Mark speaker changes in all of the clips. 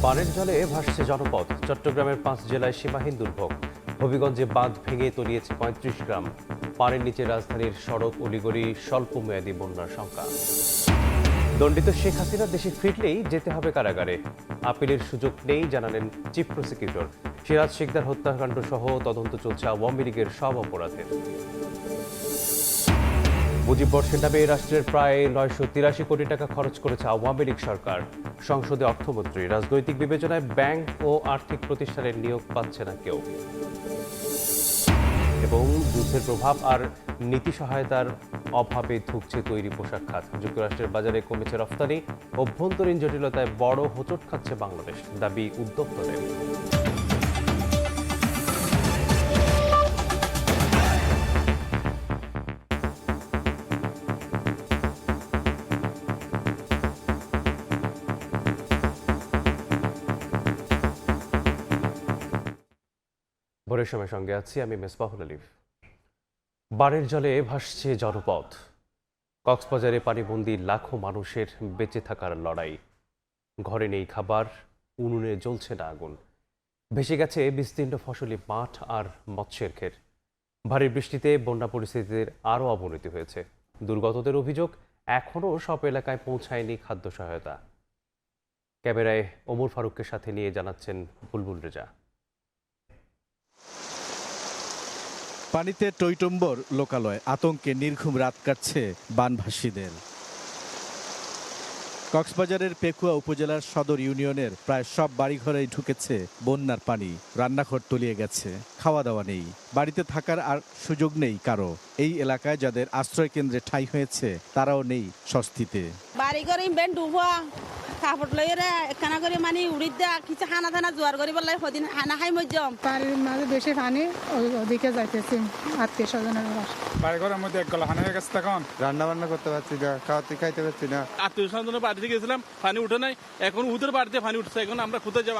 Speaker 1: বানের জলে ভাসছে জনপদ। চট্টগ্রামের 5 জেলায় সীমাহীন দুর্ভোগ। হবিগঞ্জে বাঁধ ভেঙে তলিয়েছে 35 গ্রাম। পানির নিচে রাজধানীর সড়ক অলিগলি, স্বল্পমেয়াদী বন্যার শঙ্কা। দণ্ডিত শেখ হাসিনা দেশে ফিরলেই যেতে হবে কারাগারে। আপিলের সুযোগ নেই জানালেন চিফ প্রসিকিউটর। সিরাজ শিকদার হত্যাকাণ্ড সহ তদন্ত চলছে আওয়ামী লীগের সব অপরাধের। মুজিব বর্ষের নামে রাষ্ট্রের প্রায় 983 কোটি টাকা খরচ করেছে আওয়ামী লীগ সরকার। সংসদে অর্থমন্ত্রী, রাজনৈতিক বিবেচনায় ব্যাংক ও আর্থিক প্রতিষ্ঠানের নিয়োগ পাচ্ছে না কেউ। এবং যুদ্ধের প্রভাব আর নীতি সহায়তার অভাবে ধুঁকছে তৈরি পোশাক খাত। যুক্তরাষ্ট্রের বাজারে কমেছে রফতানি। অভ্যন্তরীণ জটিলতায় বড় হোঁচট খাচ্ছে বাংলাদেশ, দাবি উদ্যোক্তাদের। ভোরের সময় সঙ্গে আছি আমি মেসবাহুল আলিফ। বানের জলে ভাসছে জনপদ। কক্সবাজারে পানিবন্দী লাখো মানুষের বেঁচে থাকার লড়াই। ঘরে নেই খাবার, উনুনে জ্বলছে না আগুন। ভেসে গেছে বিস্তীর্ণ ফসলি মাঠ আর মৎস্যের ক্ষেত। ভারী বৃষ্টিতে বন্যা পরিস্থিতির আরও অবনতি হয়েছে। দুর্গতদের অভিযোগ, এখনও সব এলাকায় পৌঁছায়নি খাদ্য সহায়তা। ক্যামেরায় ওমর ফারুককে সাথে নিয়ে জানাচ্ছেন বুলবুল রেজা।
Speaker 2: পানিতে টইটম্বর লোকালয়, আতঙ্কে নির্ঘুম রাত কাটছে বানভাসীদের। কক্সবাজারের পেকুয়া উপজেলার সদর ইউনিয়নের প্রায় সব বাড়িঘরেই ঢুকেছে বন্যার পানি। রান্নাঘর তলিয়ে গেছে, খাওয়া দাওয়া নেই, বাড়িতে থাকার আর সুযোগ নেই কারো। এই এলাকায় যাদের আশ্রয় কেন্দ্রে ঠাঁই হয়েছে তারাও নেই স্বস্তিতে।
Speaker 3: বাড়িঘরে ইবেন ডুবা কাপড় লইরে একখানা করে মানে উড়ি দেয়া কিছু হানা থানা জোয়ার করি বললে সদিন হানা খাই মজ্জম।
Speaker 4: বাড়ির মাঝে বেশি পানি ওদিকে যাইতেছি আত্মীয় স্বজনের
Speaker 5: বাড়িঘরের মধ্যে এক গলা হানা হয়ে গেছে, তখন
Speaker 6: রান্না বান্না করতে পারছি না, খাইতে পারছি না।
Speaker 7: আত্মীয় স্বজনের বাড়িতে গেছিলাম, পানি উঠে নাই, এখন উদের বাড়িতে পানি উঠছে, এখন আমরা কোথায় যাব?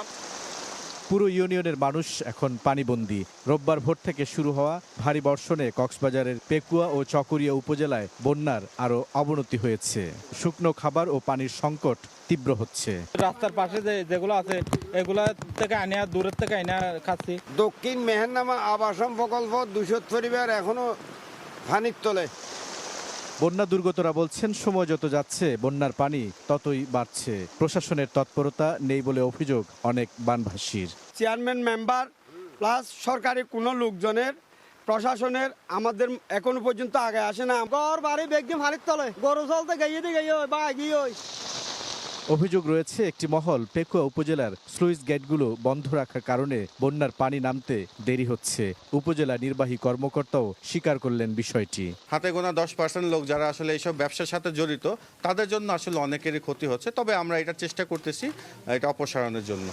Speaker 2: পুরো ইউনিয়নের মানুষ এখন পানিবন্দী। রোববার ভোর থেকে শুরু হওয়া ভারী বর্ষণে কক্সবাজারের পেকুয়া ও চকরিয়া উপজেলায় বন্যার আরও অবনতি হয়েছে। শুকনো খাবার ও পানির সংকট তীব্র হচ্ছে।
Speaker 7: রাস্তার পাশে যেগুলো আছে এগুলা থেকে আনিয়া, দূরের থেকে আনিয়া খাচ্ছি।
Speaker 6: দক্ষিণ মেহেরনামা আবাসন প্রকল্প 200 পরিবার এখনো পানির তলে।
Speaker 2: বন্যা দুর্গতরা বলছেন, সময় যত যাচ্ছে বন্যার পানি ততই বাড়ছে। প্রশাসনের তৎপরতা নেই বলে অভিযোগ অনেক বানভাসীর।
Speaker 8: চেয়ারম্যান মেম্বার প্লাস সরকারি কোনো লোকজনের প্রশাসনের আমাদের এখনো পর্যন্ত আগে আসে না। ঘর বাড়ি বেগম হারির তলে গরু চলতে গাইয়ে বা এগিয়ে।
Speaker 2: অভিযোগ রয়েছে একটি মহল পেকুয়া উপজেলার স্লুইস গেটগুলো বন্ধ রাখার কারণে বন্যার পানি নামতে দেরি হচ্ছে। উপজেলা নির্বাহী কর্মকর্তাও স্বীকার করলেন বিষয়টি।
Speaker 9: হাতে গোনা 10% লোক যারা আসলে এইসব ব্যবসার সাথে জড়িত, তাদের জন্য আসলে অনেকেরই ক্ষতি হচ্ছে। তবে আমরা এটা চেষ্টা করতেছি এটা অপসারণের জন্য।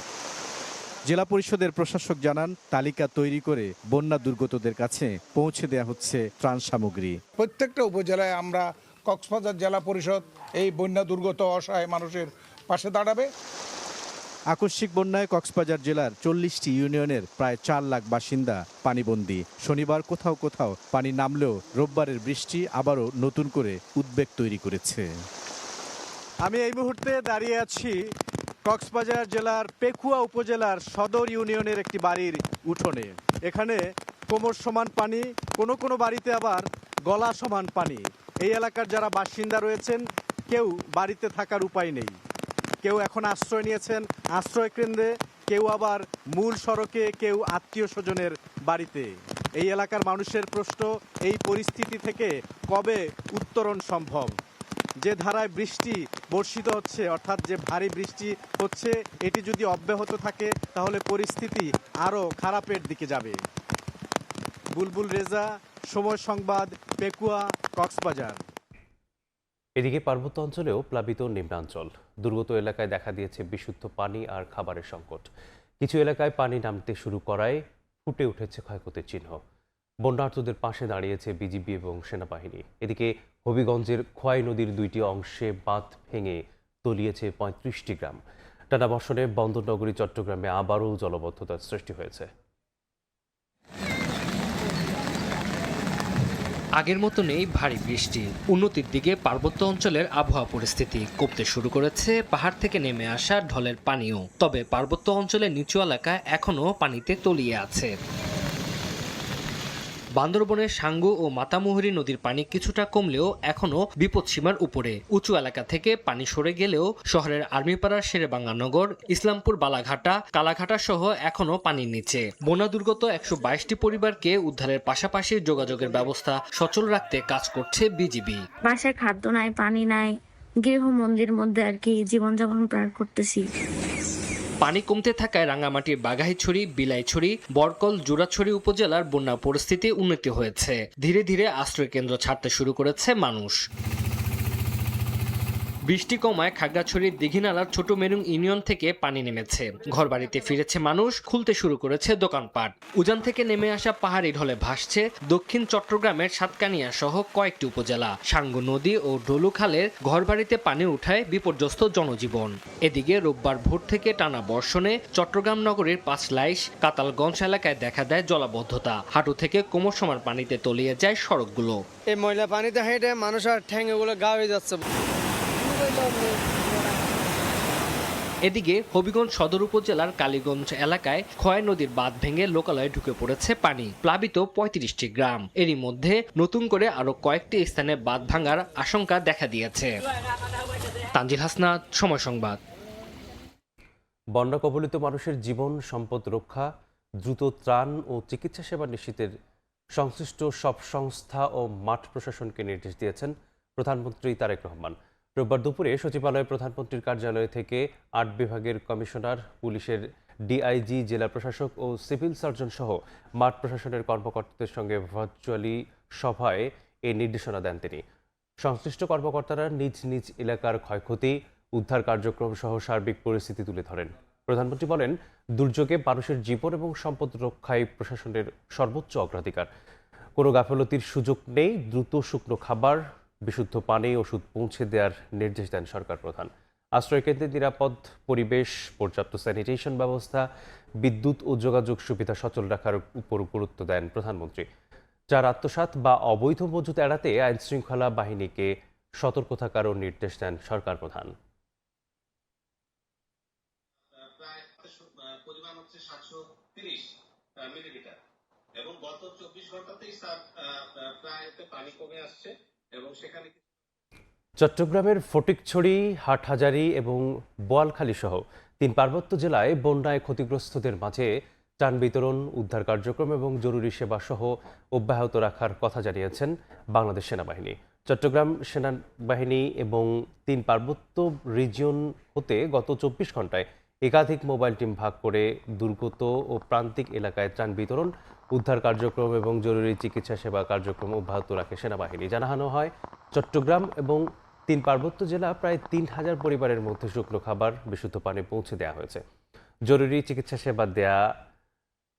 Speaker 2: জেলা পরিষদের প্রশাসক জানান, তালিকা তৈরি করে বন্যা দুর্গতদের কাছে পৌঁছে দেয়া হচ্ছে ত্রাণ সামগ্রী।
Speaker 5: প্রত্যেকটা উপজেলায় আমরা কক্সবাজার জেলা পরিষদ এই বন্যা দুর্গত অসহায় মানুষের পাশে দাঁড়াবে।
Speaker 2: আকস্মিক বন্যায় কক্সবাজার জেলার 40টি ইউনিয়নের প্রায় 4 লাখ বাসিন্দা পানিবন্দী। শনিবার কোথাও কোথাও পানি নামলেও রোববারের বৃষ্টি আবারও নতুন করে উদ্বেগ তৈরি করেছে। আমি এই মুহূর্তে দাঁড়িয়ে আছি কক্সবাজার জেলার পেকুয়া উপজেলার সদর ইউনিয়নের একটি বাড়ির উঠোনে। এখানে কোমর সমান পানি, কোনো কোনো বাড়িতে আবার গলা সমান পানি। এই এলাকার যারা বাসিন্দা রয়েছেন কেউ বাড়িতে থাকার উপায় নেই। কেউ এখন আশ্রয় নিয়েছেন আশ্রয় কেন্দ্রে, কেউ আবার মূল সড়কে, কেউ আত্মীয় স্বজনের বাড়িতে। এই এলাকার মানুষের প্রশ্ন, এই পরিস্থিতি থেকে কবে উত্তরণ সম্ভব? যে ধারায় বৃষ্টি বর্ষিত হচ্ছে, অর্থাৎ যে ভারী বৃষ্টি হচ্ছে, এটি যদি অব্যাহত থাকে তাহলে পরিস্থিতি আরও খারাপের দিকে যাবে। বুলবুল রেজা, সময় সংবাদ, পেকুয়া, কক্সবাজার।
Speaker 1: এদিকে পার্বত্য অঞ্চলেও প্লাবিত নিম্নাঞ্চল। দুর্গত এলাকায় দেখা দিয়েছে বিশুদ্ধ পানি আর খাবারের সংকট। কিছু এলাকায় পানি নামতে শুরু করায় ফুটে উঠেছে ক্ষয়ক্ষতির চিহ্ন। বন্যার্তদের পাশে দাঁড়িয়েছে বিজিবি এবং সেনাবাহিনী। এদিকে হবিগঞ্জের খোয়াই নদীর 2টি অংশে বাঁধ ভেঙে তলিয়েছে 35টি গ্রাম। টানা বর্ষণে বন্দরনগরী চট্টগ্রামে আবারও জলাবদ্ধতার সৃষ্টি হয়েছে।
Speaker 10: আগের মতো নেই ভারী বৃষ্টি। উন্নতির দিকে পার্বত্য অঞ্চলের আবহাওয়া পরিস্থিতি। কমতে শুরু করেছে পাহাড় থেকে নেমে আসা ঢলের পানিও। তবে পার্বত্য অঞ্চলের নিচু এলাকা এখনও পানিতে তলিয়ে আছে। বান্দরবনের সাঙ্গু ও মাতামুহুরী নদীর পানি কিছুটা কমলেও এখনও বিপদসীমার উপরে। উঁচু এলাকা থেকে পানি সরে গেলেও শহরের আর্মিপাড়ার শেরেবাঙ্গানগর, ইসলামপুর, বালাঘাটা, কালাঘাটা সহ এখনও পানির নিচে। বন্যা দুর্গত 122টি পরিবারকে উদ্ধারের পাশাপাশি যোগাযোগের ব্যবস্থা সচল রাখতে কাজ করছে বিজিবি।
Speaker 11: বাসায় খাদ্য নাই, পানি নাই, গৃহ মন্দির মধ্যে আর কি জীবনযাপন পার করতেছি।
Speaker 10: পানি কমতে থাকায় রাঙ্গামাটির বাঘাইছড়ি, বিলাইছড়ি, বরকল, জুরাছড়ি উপজেলার বন্যা পরিস্থিতি উন্নতি হয়েছে। ধীরে ধীরে আশ্রয় কেন্দ্র ছাড়তে শুরু করেছে মানুষ। বৃষ্টি কমায় খাগড়াছড়ির দিঘিনালার ছোট মেরুং ইউনিয়ন থেকে পানি নেমেছে। ঘরবাড়িতে ফিরেছে মানুষ, খুলতে শুরু করেছে দোকানপাট। উজান থেকে নেমে আসা পাহাড়ি ঢলে ভাসছে দক্ষিণ চট্টগ্রামের সাতকানিয়া সহ কয়েকটি উপজেলা। সাঙ্গু নদী ও ডলু খালের ঘরবাড়িতে পানি উঠায় বিপর্যস্ত জনজীবন। এদিকে রোববার ভোর থেকে টানা বর্ষণে চট্টগ্রাম নগরীর পাঁচলাইশ, কাতালগঞ্জ এলাকায় দেখা দেয় জলাবদ্ধতা। হাঁটু থেকে কোমর সমান পানিতে তলিয়ে যায় সড়কগুলো।
Speaker 8: এই ময়লা পানিতে হেঁটে মানুষ আর ঠ্যাঙ্গুলো গা হয়ে যাচ্ছে।
Speaker 10: এদিকে হবিগঞ্জ সদর উপজেলার কালীগঞ্জ এলাকায় খোয়াই নদীর বাঁধ ভেঙে লোকালয়ে ঢুকে পড়েছে পানি। প্লাবিত 35টি গ্রাম। এরই মধ্যে নতুন করে আরো কয়েকটি স্থানে বাঁধ ভাঙার আশঙ্কা দেখা দিয়েছে। তানজিল হাসনাত, সময় সংবাদ।
Speaker 1: বন্যা কবলিত মানুষের জীবন সম্পদ রক্ষা, দ্রুত ত্রাণ ও চিকিৎসা সেবা নিশ্চিতের সংশ্লিষ্ট সব সংস্থা ও মাঠ প্রশাসনকে নির্দেশ দিয়েছেন প্রধানমন্ত্রী তারেক রহমান। রোববার দুপুরে সচিবালয়ে প্রধানমন্ত্রীর কার্যালয় থেকে 8 বিভাগের কমিশনার, পুলিশের ডিআইজি, জেলা প্রশাসক ও সিভিল সার্জন সহ মাঠ প্রশাসনের কর্মকর্তাদের সঙ্গে ভার্চুয়ালি সভায় এই নির্দেশনা দেন তিনি। সংশ্লিষ্ট কর্মকর্তারা নিজ নিজ এলাকার ক্ষয়ক্ষতি, উদ্ধার কার্যক্রম সহ সার্বিক পরিস্থিতি তুলে ধরেন। প্রধানমন্ত্রী বলেন, দুর্যোগে মানুষের জীবন এবং সম্পদ রক্ষায় প্রশাসনের সর্বোচ্চ অগ্রাধিকার। কোনো গাফলতির সুযোগ নেই। দ্রুত শুকনো খাবার, বিশুদ্ধ পানি, ওষুধ পৌঁছে দেওয়ার নির্দেশ দেন সরকার প্রধান। আশ্রয়কেন্দ্রে নিরাপদ পরিবেশ, পর্যাপ্ত স্যানিটেশন ব্যবস্থা, বিদ্যুৎ ও যোগাযোগ সুবিধা সচল রাখার উপর গুরুত্ব দেন প্রধানমন্ত্রী। যার আত্মসাৎ বা অবৈধ মজুত এড়াতে আইনশৃঙ্খলা বাহিনীকে সতর্ক থাকারও নির্দেশ দেন সরকার প্রধান।
Speaker 12: পরিমাণ হচ্ছে 730 মিলিমিটার এবং গত 24 ঘন্টাতেই প্রায় পানি কমে আসছে এবং সেখানে
Speaker 1: চট্টগ্রামের ফটিকছড়ি, হাটহাজারী এবং বোয়ালখালী সহ 3 পার্বত্য জেলায় বন্যায় ক্ষতিগ্রস্তদের মাঝে ত্রাণ বিতরণ, উদ্ধার কার্যক্রম এবং জরুরি সেবা সহ অব্যাহত রাখার কথা জানিয়েছেন বাংলাদেশ সেনাবাহিনী। চট্টগ্রাম সেনাবাহিনী এবং 3 পার্বত্য রিজিয়ন হতে গত 24 ঘন্টায় একাধিক মোবাইল টিম ভাগ করে দুর্গত ও প্রান্তিক এলাকায় ত্রাণ বিতরণ, উদ্ধার কার্যক্রম এবং জরুরি চিকিৎসা সেবা কার্যক্রম অব্যাহত রাখে সেনাবাহিনী। জানানো হয়, চট্টগ্রাম এবং 3 পার্বত্য জেলা প্রায় 3000 পরিবারের মধ্যে শুকনো খাবার, বিশুদ্ধ পানি পৌঁছে দেওয়া হয়েছে। জরুরি চিকিৎসা সেবা দেয়া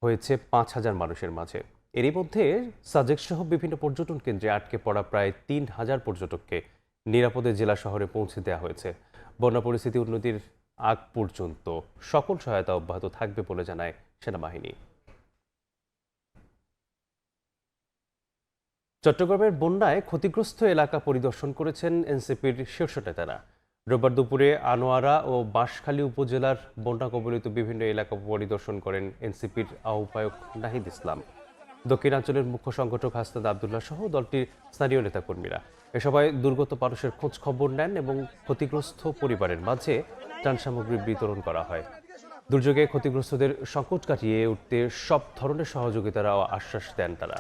Speaker 1: হয়েছে 5000 মানুষের মাঝে। এরই মধ্যে সাজেক সহ বিভিন্ন পর্যটন কেন্দ্রে আটকে পড়া প্রায় 3000 পর্যটককে নিরাপদে জেলা শহরে পৌঁছে দেওয়া হয়েছে। বন্যা পরিস্থিতি উন্নতির আগ পর্যন্ত সকল সহায়তা অব্যাহত থাকবে বলে জানায় সেনাবাহিনী। চট্টগ্রামের বন্যায় ক্ষতিগ্রস্ত এলাকা পরিদর্শন করেছেন এনসিপির শীর্ষ নেতারা। রোববার দুপুরে আনোয়ারা ও বাঁশখালী উপজেলার বন্যা কবলিত বিভিন্ন এলাকা পরিদর্শন করেন এনসিপির আহ্বায়ক নাহিদ ইসলাম। দক্ষিণাঞ্চলের মুখ্য সংগঠক হাসনাত আবদুল্লাহ সহ দলটির স্থানীয় নেতাকর্মীরা এ সভায় দুর্গত মানুষের খোঁজ খবর নেন এবং ক্ষতিগ্রস্ত পরিবারের মাঝে ত্রাণ সামগ্রী বিতরণ করা হয়। দুর্যোগে ক্ষতিগ্রস্তদের সংকট কাটিয়ে উঠতে সব ধরনের সহযোগিতার আশ্বাস দেন তারা।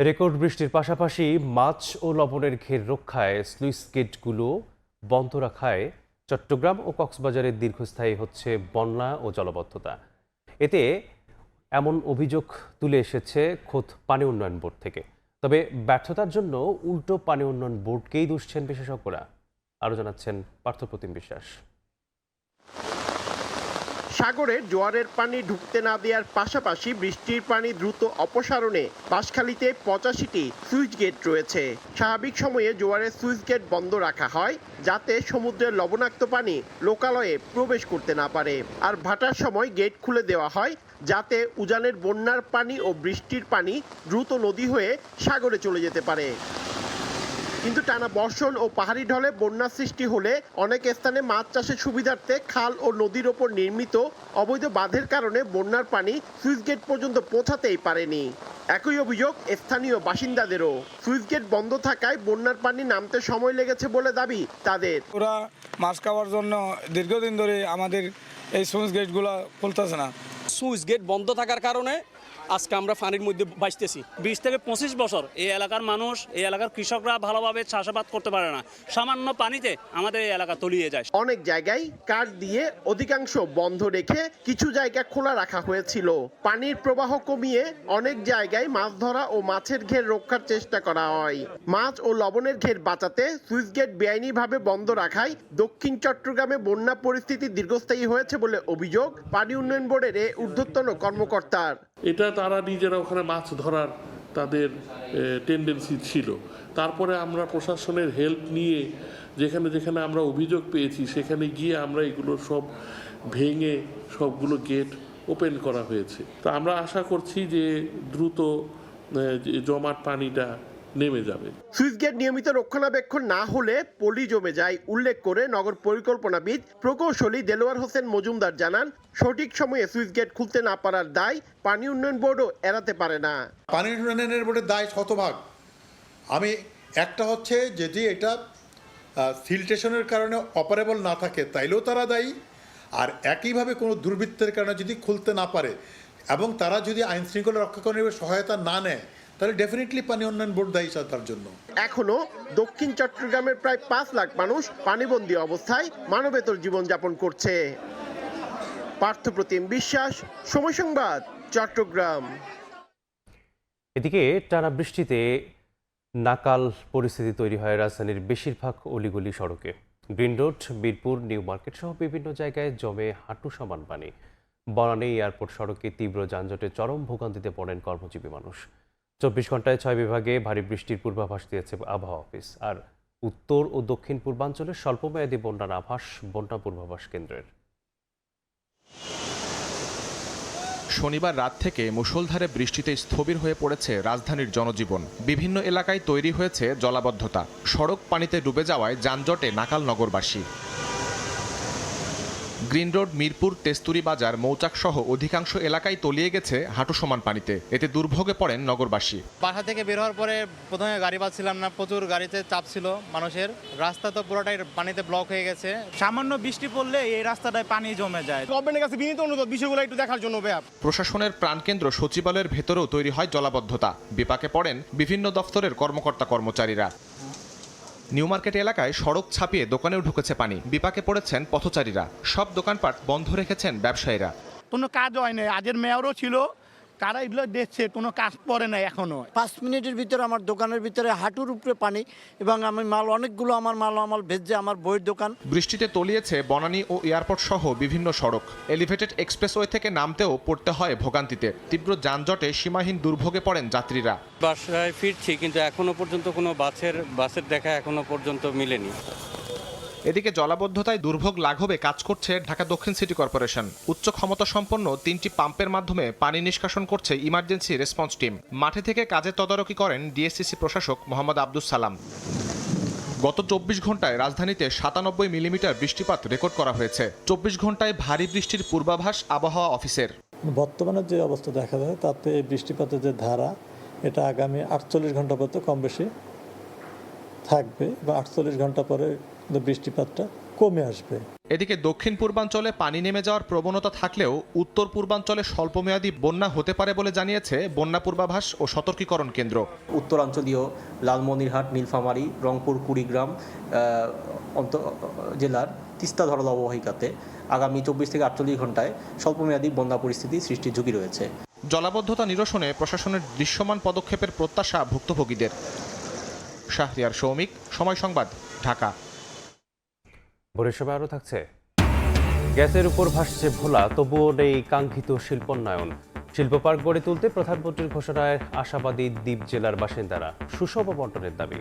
Speaker 1: রেকর্ড বৃষ্টির পাশাপাশি মাছ ও লবণের ঘের রক্ষায় স্লুইস গেটগুলো বন্ধ রাখায় চট্টগ্রাম ও কক্সবাজারের দীর্ঘস্থায়ী হচ্ছে বন্যা ও জলাবদ্ধতা। এতে এমন অভিযোগ তুলে এসেছে খোদ পানি উন্নয়ন বোর্ড থেকে। তবে ব্যর্থতার জন্য উল্টো পানি উন্নয়ন বোর্ডকেই দুষছেন বিশেষজ্ঞরা। আরও জানাচ্ছেন পার্থপ্রতিম বিশ্বাস।
Speaker 13: সাগরে জোয়ারের পানি ঢুকতে না দেওয়ার পাশাপাশি বৃষ্টির পানি দ্রুত অপসারণে বাঁশখালীতে 85টি সুইচ গেট রয়েছে। স্বাভাবিক সময়ে জোয়ারের সুইচ গেট বন্ধ রাখা হয় যাতে সমুদ্রের লবণাক্ত পানি লোকালয়ে প্রবেশ করতে না পারে, আর ভাটার সময় গেট খুলে দেওয়া হয় যাতে উজানের বন্যার পানি ও বৃষ্টির পানি দ্রুত নদী হয়ে সাগরে চলে যেতে পারে। কিন্তু টানা বর্ষণ ও পাহাড়ি ঢলে বন্যা সৃষ্টি হলে অনেক স্থানে মাছ চাষের সুবিধার্থে খাল ও নদীর ওপর নির্মিত অবৈধ বাঁধের কারণে বন্যার পানি সুইচ গেট পর্যন্ত পৌঁছাতেই পারেনি। একই অভিযোগ স্থানীয় বাসিন্দাদেরও। সুইচ গেট বন্ধ থাকায় বন্যার পানি নামতে সময় লেগেছে বলে দাবি তাদের।
Speaker 5: ওরা মাছ খাওয়ার জন্য দীর্ঘদিন ধরে আমাদের এই সুইচ গেটগুলো খুলতেছে না।
Speaker 8: সুইচ গেট বন্ধ থাকার কারণে আজকে আমরা পানির মধ্যে বাঁচতেছি।
Speaker 14: 20 থেকে 25 বছর এই এলাকার মানুষ, এই এলাকার কৃষকরা ভালোভাবে চাষাবাদ করতে পারে না। সামান্য পানিতে আমাদের এই এলাকা তলিয়ে যায়।
Speaker 13: অনেক জায়গায় কাঠ দিয়ে অধিকাংশ বন্ধ রেখে কিছু জায়গা খোলা রাখা হয়েছিল। পানির প্রবাহ কমিয়ে অনেক জায়গায় মাছ ধরা ও মাছের ঘের রক্ষার চেষ্টা করা হয়। মাছ ও লবণের ঘের বাঁচাতে সুইচ গেট বেআইনিভাবে বন্ধ রাখায় দক্ষিণ চট্টগ্রামে বন্যা পরিস্থিতি দীর্ঘস্থায়ী হয়েছে বলে অভিযোগ পানি উন্নয়ন বোর্ডের ঊর্ধ্বতন কর্মকর্তার।
Speaker 15: এটা তারা নিজেরা ওখানে মাছ ধরার তাদের টেন্ডেন্সি ছিল। তারপরে আমরা প্রশাসনের হেল্প নিয়ে যেখানে যেখানে আমরা অভিযোগ পেয়েছি সেখানে গিয়ে আমরা এগুলো সব ভেঙে সবগুলো গেট ওপেন করা হয়েছে। তো আমরা আশা করছি যে দ্রুত জমাট পানিটা নেমে যাবে।
Speaker 13: সুইচ গেট নিয়মিত রক্ষণাবেক্ষণ না হলে পলি জমে যায় উল্লেখ করে নগর পরিকল্পনাবিদ প্রকৌশলী দেলোয়ার হোসেন মজুমদার জানান, সঠিক সময়ে সুইচ গেট খুলতে না পারার দায় পানি উন্নয়ন বোর্ডও এড়াতে পারে না।
Speaker 16: পানি উন্নয়নের বোর্ডের দায় শতভাগ। আমি একটা হচ্ছে যদি এটা ফিল্ট্রেশনের কারণে অপারেবল না থাকে তাইলেও তারা দায়ী, আর একইভাবে কোনো দুর্বৃত্তের কারণে যদি খুলতে না পারে এবং তারা যদি আইন শৃঙ্খলা রক্ষাকরণের সহায়তা না নেয় তাহলে ডেফিনেটলি পানি উন্নয়ন বোর্ড দায়ী তার জন্য।
Speaker 13: এখনো দক্ষিণ চট্টগ্রামের প্রায় 5 লাখ মানুষ পানিবন্দী অবস্থায় মানবেতর জীবনযাপন করছে। পার্থপ্রতিম বিশ্বাস, সময় সংবাদ, চট্টগ্রাম।
Speaker 1: এদিকে টানা বৃষ্টিতে নাকাল পরিস্থিতি তৈরি হয় রাজধানীর বেশিরভাগ অলিগলি সড়কে। Green road, Birpur, new market সহ বিভিন্ন জায়গায় জমে হাঁটু সমান পানি। বনানী এয়ারপোর্ট সড়কে তীব্র যানজটে চরম ভোগান্তিতে পড়েন কর্মজীবী মানুষ। 24 ঘন্টায় 6 বিভাগে ভারী বৃষ্টির পূর্বাভাস দিয়েছে আবহাওয়া অফিস। আর উত্তর ও দক্ষিণ পূর্বাঞ্চলে স্বল্পমেয়াদী বন্যার আভাস বন্যা পূর্বাভাস কেন্দ্রের।
Speaker 17: শনিবার রাত থেকে মুষলধারে বৃষ্টিতে স্থবির হয়ে পড়েছে রাজধানীর জনজীবন। বিভিন্ন এলাকায় তৈরি হয়েছে জলাবদ্ধতা। সড়ক পানিতে ডুবে যাওয়ায় যানজটে নাকাল নগরবাসী। গ্রিন রোড, মিরপুর, তেস্তুরি বাজার, মৌচাক সহ অধিকাংশ এলাকায় তলিয়ে গেছে হাঁটু সমান পানিতে। এতে দুর্ভোগে পড়েন নগরবাসী।
Speaker 7: বাসা থেকে বের হওয়ার পরে প্রথমে গাড়ি পাচ্ছিলাম না, প্রচুর গাড়িতে চাপ ছিল মানুষের। রাস্তা তো পুরোটাই পানিতে ব্লক হয়ে গেছে। সামান্য বৃষ্টি পড়লে এই রাস্তাটায় পানি জমে যায়।
Speaker 8: গভর্নমেন্টের কাছে বিনীত অনুরোধ বিষয়গুলো একটু দেখার জন্য।
Speaker 17: প্রশাসনের প্রাণকেন্দ্র সচিবালয়ের ভেতরেও তৈরি হয় জলাবদ্ধতা। বিপাকে পড়েন বিভিন্ন দফতরের কর্মকর্তা কর্মচারীরা। নিউ মার্কেট এলাকায় সড়ক ছাপিয়ে দোকানেও ঢুকেছে পানি। বিপাকে পড়েছেন পথচারীরা। সব দোকানপাট বন্ধ রেখেছেন ব্যবসায়ীরা।
Speaker 8: কোনো কাজ হয় না। আগের মেয়রও ছিল, তারা এগুলো দেখছে, কোনো কাজ পড়ে না এখনো।
Speaker 18: 5 মিনিটের ভিতরে আমার দোকানের ভিতরে হাঁটুর উপরে পানি, এবং আমি অনেকগুলো আমার মাল ভেজে আমার বইয়ের দোকান।
Speaker 17: বৃষ্টিতে তলিয়েছে বনানী ও এয়ারপোর্ট সহ বিভিন্ন সড়ক। এলিভেটেড এক্সপ্রেসওয়ে থেকে নামতেও পড়তে হয় ভোগান্তিতে। তীব্র যানজটে সীমাহীন দুর্ভোগে পড়েন যাত্রীরা।
Speaker 19: বাসায় ফিরছি, কিন্তু এখনো পর্যন্ত কোনো বাসের দেখা এখনো পর্যন্ত মিলেনি।
Speaker 17: এদিকে জলাবদ্ধতায় দুর্ভোগ লাঘবে কাজ করছে ঢাকা দক্ষিণ সিটি কর্পোরেশন। উচ্চ ক্ষমতা সম্পন্ন 3টি পাম্পের মাধ্যমে পানি নিষ্কাশন করছে ইমার্জেন্সি রেসপন্স টিম। মাঠে থেকে কাজের তদারকি করেন ডিএসসিসি প্রশাসক মোহাম্মদ আব্দুস সালাম। গত 24 ঘন্টায় রাজধানীতে 97 মিলিমিটার বৃষ্টিপাত রেকর্ড করা হয়েছে। 24 ঘন্টায় ভারী বৃষ্টির পূর্বাভাস আবহাওয়া অফিসের।
Speaker 20: বর্তমানে যে অবস্থা দেখা যায় তাতে এই বৃষ্টিপাতের যে ধারা, এটা আগামী 48 ঘন্টা পর্যন্ত কম বেশি থাকবে, বা 48 ঘন্টা পরে বৃষ্টিপাতটা কমে আসবে।
Speaker 17: এদিকে দক্ষিণ পূর্বাঞ্চলে পানি নেমে যাওয়ার প্রবণতা থাকলেও উত্তর পূর্বাঞ্চলে স্বল্পমেয়াদী বন্যা হতে পারে বলে জানিয়েছে বন্যা পূর্বাভাস ও সতর্কীকরণ কেন্দ্র।
Speaker 21: উত্তরাঞ্চলীয় লালমনিরহাট, নীলফামারী, রংপুর, কুড়িগ্রাম জেলার তিস্তা ধরল অববাহিকাতে আগামী 24 থেকে 48 ঘন্টায় স্বল্পমেয়াদী বন্যা পরিস্থিতি সৃষ্টির ঝুঁকি রয়েছে।
Speaker 17: জলাবদ্ধতা নিরসনে প্রশাসনের দৃশ্যমান পদক্ষেপের প্রত্যাশা ভুক্তভোগীদের। শাহরিয়ার সৌমিক, সময় সংবাদ, ঢাকা।
Speaker 1: ভোরের সময় আরও থাকছে, গ্যাসের উপর ভাসছে ভোলা, তবুও নেই কাঙ্ক্ষিত শিল্পোন্নয়ন। শিল্প পার্ক গড়ে তুলতে প্রধানমন্ত্রীর ঘোষণায় আশাবাদী দ্বীপ জেলার বাসিন্দারা। সুষম বণ্টনের দাবি।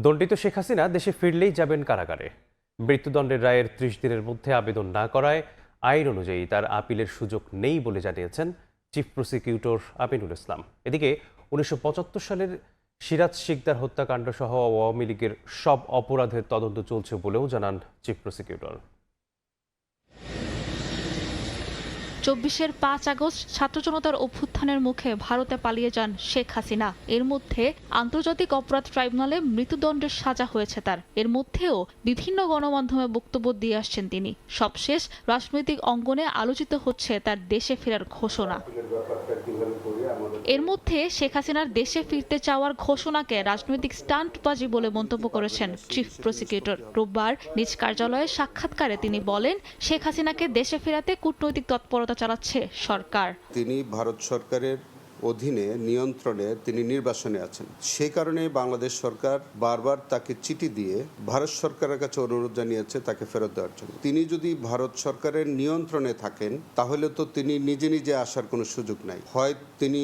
Speaker 1: দণ্ডিত শেখ হাসিনা দেশে ফিরলেই যাবেন কারাগারে। মৃত্যুদণ্ডের রায়ের 30 দিনের মধ্যে আবেদন না করায় আইন অনুযায়ী তার আপিলের সুযোগ নেই বলে জানিয়েছেন চিফ প্রসিকিউটর আমিনুল ইসলাম। এদিকে 1975 সালের সিরাজ শিকদার হত্যাকাণ্ড সহ আওয়ামী লীগের সব অপরাধের তদন্ত চলছে বলেও জানান চিফ প্রসিকিউটর।
Speaker 3: 24-এর 5 আগস্ট ছাত্র জনতার অভ্যুত্থানের মুখে ভারতে পালিয়ে যান শেখ হাসিনা। এর মধ্যে আন্তর্জাতিক অপরাধ ট্রাইব্যুনালে মৃত্যুদণ্ডের সাজা হয়েছে তার। এর মধ্যেও বিভিন্ন গণমাধ্যমে বক্তব্য দিয়ে আসছেন তিনি। সবশেষ রাজনৈতিক অঙ্গনে আলোচিত হচ্ছে তার দেশে ফেরার ঘোষণা। এর মধ্যে শেখ হাসিনার দেশে ফিরতে চাওয়ার ঘোষণাকে রাজনৈতিক স্টান্টবাজি বলে মন্তব্য করেছেন চিফ প্রসিকিউটর। রোববার নিজ কার্যালয়ে সাক্ষাৎকারে তিনি বলেন, শেখ হাসিনাকে দেশে ফেরাতে কূটনৈতিক তৎপরতা চালাচ্ছে সরকার।
Speaker 22: তিনি ভারত সরকারের অধীনে নিয়ন্ত্রণে তিনি নির্বাসনে আছেন। সেই কারণে বাংলাদেশ সরকার বারবার তাকে চিঠি দিয়ে ভারত সরকারের কাছে অনুরোধ জানিয়েছে তাকে ফেরত দেওয়ার জন্য। তিনি যদি ভারত সরকারের নিয়ন্ত্রণে থাকেন তাহলে তো তিনি নিজে নিজে আসার কোনো সুযোগ নাই। হয় তিনি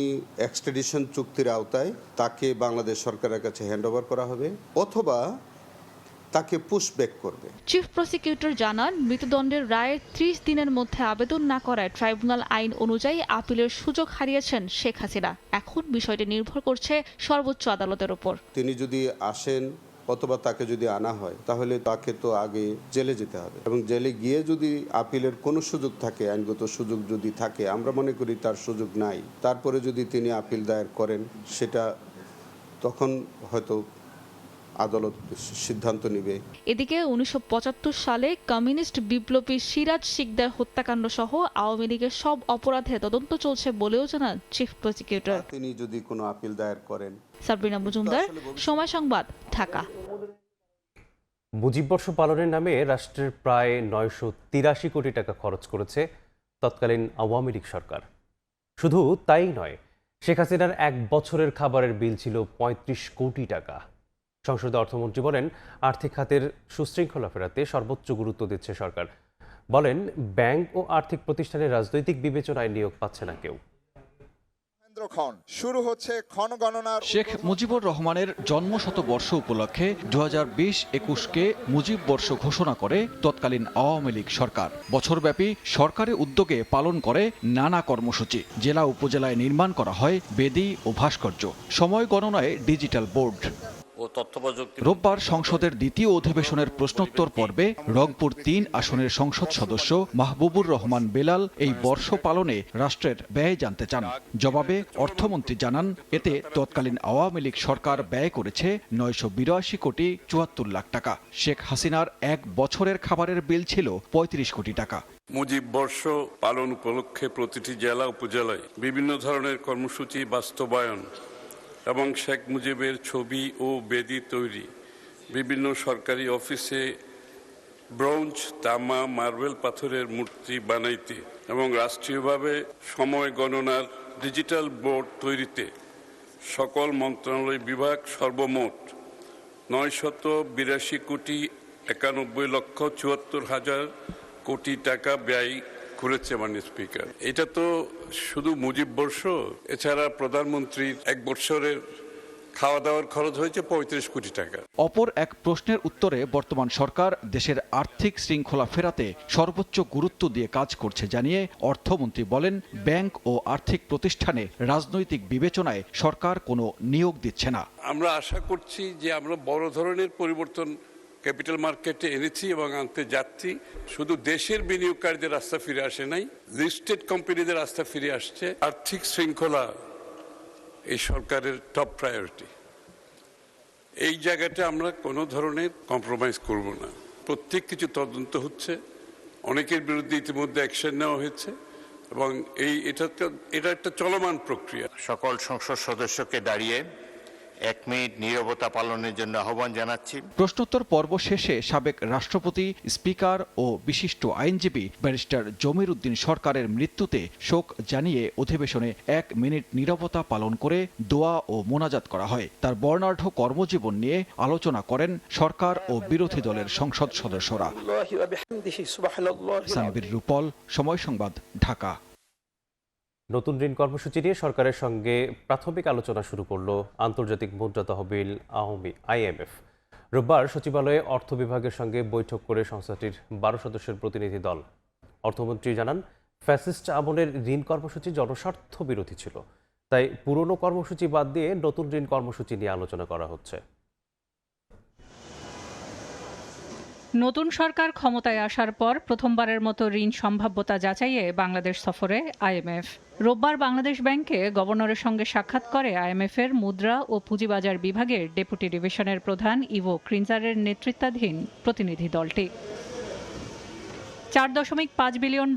Speaker 22: এক্সট্রাডিশন চুক্তির আওতায় তাকে বাংলাদেশ সরকারের কাছে হ্যান্ডওভার করা হবে, অথবা তাকে পুশব্যাক করবে।
Speaker 3: চিফ প্রসিকিউটর জানান, মৃত্যুদণ্ডের রায়ের 30 দিনের মধ্যে আবেদন না করায় ট্রাইব্যুনাল আইন অনুযায়ী আপিলের সুযোগ হারিয়েছেন শেখ হাসিনা। এখন বিষয়টি নির্ভর করছে সর্বোচ্চ আদালতের উপর।
Speaker 22: তিনি যদি আসেন অথবা তাকে যদি আনা হয় তাহলে তাকে তো আগে জেলে যেতে হবে, এবং জেলে গিয়ে যদি আপিলের কোনো সুযোগ থাকে, আইনগত সুযোগ যদি থাকে, আমরা মনে করি তার সুযোগ নাই, তারপরে যদি তিনি আপিল দায়ের করেন সেটা তখন হয়তো আদালত সিদ্ধান্ত নেবে।
Speaker 3: এদিকে 1975 সালে কমিউনিস্ট বিপ্লবী সিরাজ শিকদার হত্যাকাণ্ড সহ আওয়ামী লীগের সব অপরাধে তদন্ত চলছে বলেও জানান চিফ প্রসিকিউটর।
Speaker 22: তিনি যদি কোনো আপিল দায়ের করেন।
Speaker 3: সাবরিনা মজুমদার, সময় সংবাদ, ঢাকা।
Speaker 1: মুজিব বর্ষ পালনের নামে রাষ্ট্রের প্রায় 983 কোটি টাকা খরচ করেছে তৎকালীন আওয়ামী লীগ সরকার। শুধু তাই নয়, শেখ হাসিনার 1 বছরের খাবারের বিল ছিল 35 কোটি টাকা। সংসদে অর্থমন্ত্রী বলেন, আর্থিক খাতের সুশৃঙ্খলা ফেরাতে সর্বোচ্চ গুরুত্ব দিচ্ছে সরকার। বলেন, ব্যাংক ও আর্থিক প্রতিষ্ঠানে রাজনৈতিক বিবেচনায় নিয়োগ পাচ্ছে না কেউ।
Speaker 23: শুরু হচ্ছে ক্ষণগণনার।
Speaker 24: শেখ মুজিবুর রহমানের জন্মশতবর্ষ উপলক্ষে 2020-21কে মুজিব বর্ষ ঘোষণা করে তৎকালীন আওয়ামী লীগ সরকার। বছরব্যাপী সরকারি উদ্যোগে পালন করে নানা কর্মসূচি। জেলা উপজেলায় নির্মাণ করা হয় বেদি ও ভাস্কর্য। সময় গণনায় ডিজিটাল বোর্ড। রোববার সংসদের দ্বিতীয় অধিবেশনের প্রশ্নোত্তর পর্বে রংপুর 3 আসনের সংসদ সদস্য মাহবুবুর রহমান বেলাল এই বর্ষ পালনে রাষ্ট্রের ব্যয় জানতে চান। জবাবে অর্থমন্ত্রী জানান, এতে তৎকালীন আওয়ামী লীগ সরকার ব্যয় করেছে 982 কোটি 74 লাখ টাকা। শেখ হাসিনার 1 বছরের খাবারের বিল ছিল 35 কোটি টাকা।
Speaker 25: মুজিব বর্ষ পালন উপলক্ষে প্রতিটি জেলা উপজেলায় বিভিন্ন ধরনের কর্মসূচি বাস্তবায়ন এবং শেখ মুজিবের ছবি ও বেদি তৈরি, বিভিন্ন সরকারি অফিসে ব্রোঞ্জ, তামা, মার্বেল পাথরের মূর্তি বানাইতে এবং রাষ্ট্রীয়ভাবে সময় গণনার ডিজিটাল বোর্ড তৈরিতে সকল মন্ত্রণালয় বিভাগ সর্বমোট 982 কোটি 91 লক্ষ 74 হাজার কোটি টাকা ব্যয় করেছে মাননীয় স্পিকার। এটা তো শুধু মুজিব বর্ষ, এছাড়া প্রধানমন্ত্রীর 1 বছরের খাওয়া দাওয়ার খরচ হয়েছে 35 কোটি টাকা।
Speaker 24: অপর এক প্রশ্নের উত্তরে বর্তমান সরকার দেশের আর্থিক শৃঙ্খলা ফেরাতে সর্বোচ্চ গুরুত্ব দিয়ে কাজ করছে জানিয়ে অর্থমন্ত্রী বলেন, ব্যাংক ও আর্থিক প্রতিষ্ঠানে রাজনৈতিক বিবেচনায় সরকার কোনো নিয়োগ দিচ্ছে না।
Speaker 25: আমরা আশা করছি যে আমরা বড় ধরনের পরিবর্তন ক্যাপিটাল মার্কেটে এনেছি এবং আনতে যাচ্ছি। শুধু দেশের বিনিয়োগকারীদের রাস্তা ফিরে আসে নাই, লিস্টেড কোম্পানিদের রাস্তা ফিরে আসছে। আর্থিক শৃঙ্খলা এই সরকারের টপ প্রায়োরিটি। এই জায়গাটা আমরা কোনো ধরনের কম্প্রোমাইজ করব না। প্রত্যেক কিছু তদন্ত হচ্ছে, অনেকের বিরুদ্ধে ইতিমধ্যে অ্যাকশন নেওয়া হয়েছে এবং এটা একটা চলমান প্রক্রিয়া।
Speaker 26: সকল সংসদ সদস্যকে দাঁড়িয়ে 1 মিনিট নীরবতা পালনের জন্য আহ্বান জানাচ্ছি।
Speaker 24: প্রশ্নোত্তর পর্ব শেষে সাবেক রাষ্ট্রপতি, স্পিকার ও বিশিষ্ট আইনজীবী ব্যারিস্টার জমির উদ্দিন সরকারের মৃত্যুতে শোক জানিয়ে অধিবেশনে 1 মিনিট নীরবতা পালন করে দোয়া ও মোনাজাত করা হয়। তার বর্ণাঢ্য কর্মজীবন নিয়ে আলোচনা করেন সরকার ও বিরোধী দলের সংসদ সদস্যরা। সানবীর রূপল, সময় সংবাদ, ঢাকা।
Speaker 1: নতুন ঋণ কর্মসূচি নিয়ে সরকারের সঙ্গে প্রাথমিক আলোচনা শুরু করল আন্তর্জাতিক মুদ্রা তহবিল IMF। রোববার সচিবালয়ে অর্থ বিভাগের সঙ্গে বৈঠক করে সংস্থাটির 12 সদস্যের প্রতিনিধি দল অর্থমন্ত্রী জানান, ফ্যাসিস্ট আমলের ঋণ কর্মসূচি জনস্বার্থ বিরোধী ছিল, তাই পুরনো কর্মসূচি বাদ দিয়ে নতুন ঋণ কর্মসূচি নিয়ে আলোচনা করা হচ্ছে।
Speaker 2: নতুন সরকার ক্ষমতায় আসার পর প্রথমবারের মতো ঋণ সম্ভাব্যতা যাচাইয়ে বাংলাদেশ সফরে আইএমএফ। রোববার বাংলাদেশ ব্যাংকে গভর্নরের সঙ্গে সাক্ষাৎ করে আইএমএফের মুদ্রা ও পুঁজিবাজার বিভাগের ডেপুটি ডিভিশনের প্রধান ইভো ক্রিনজারের নেতৃত্বাধীন প্রতিনিধি দলটি। $4.5 বিলিয়ন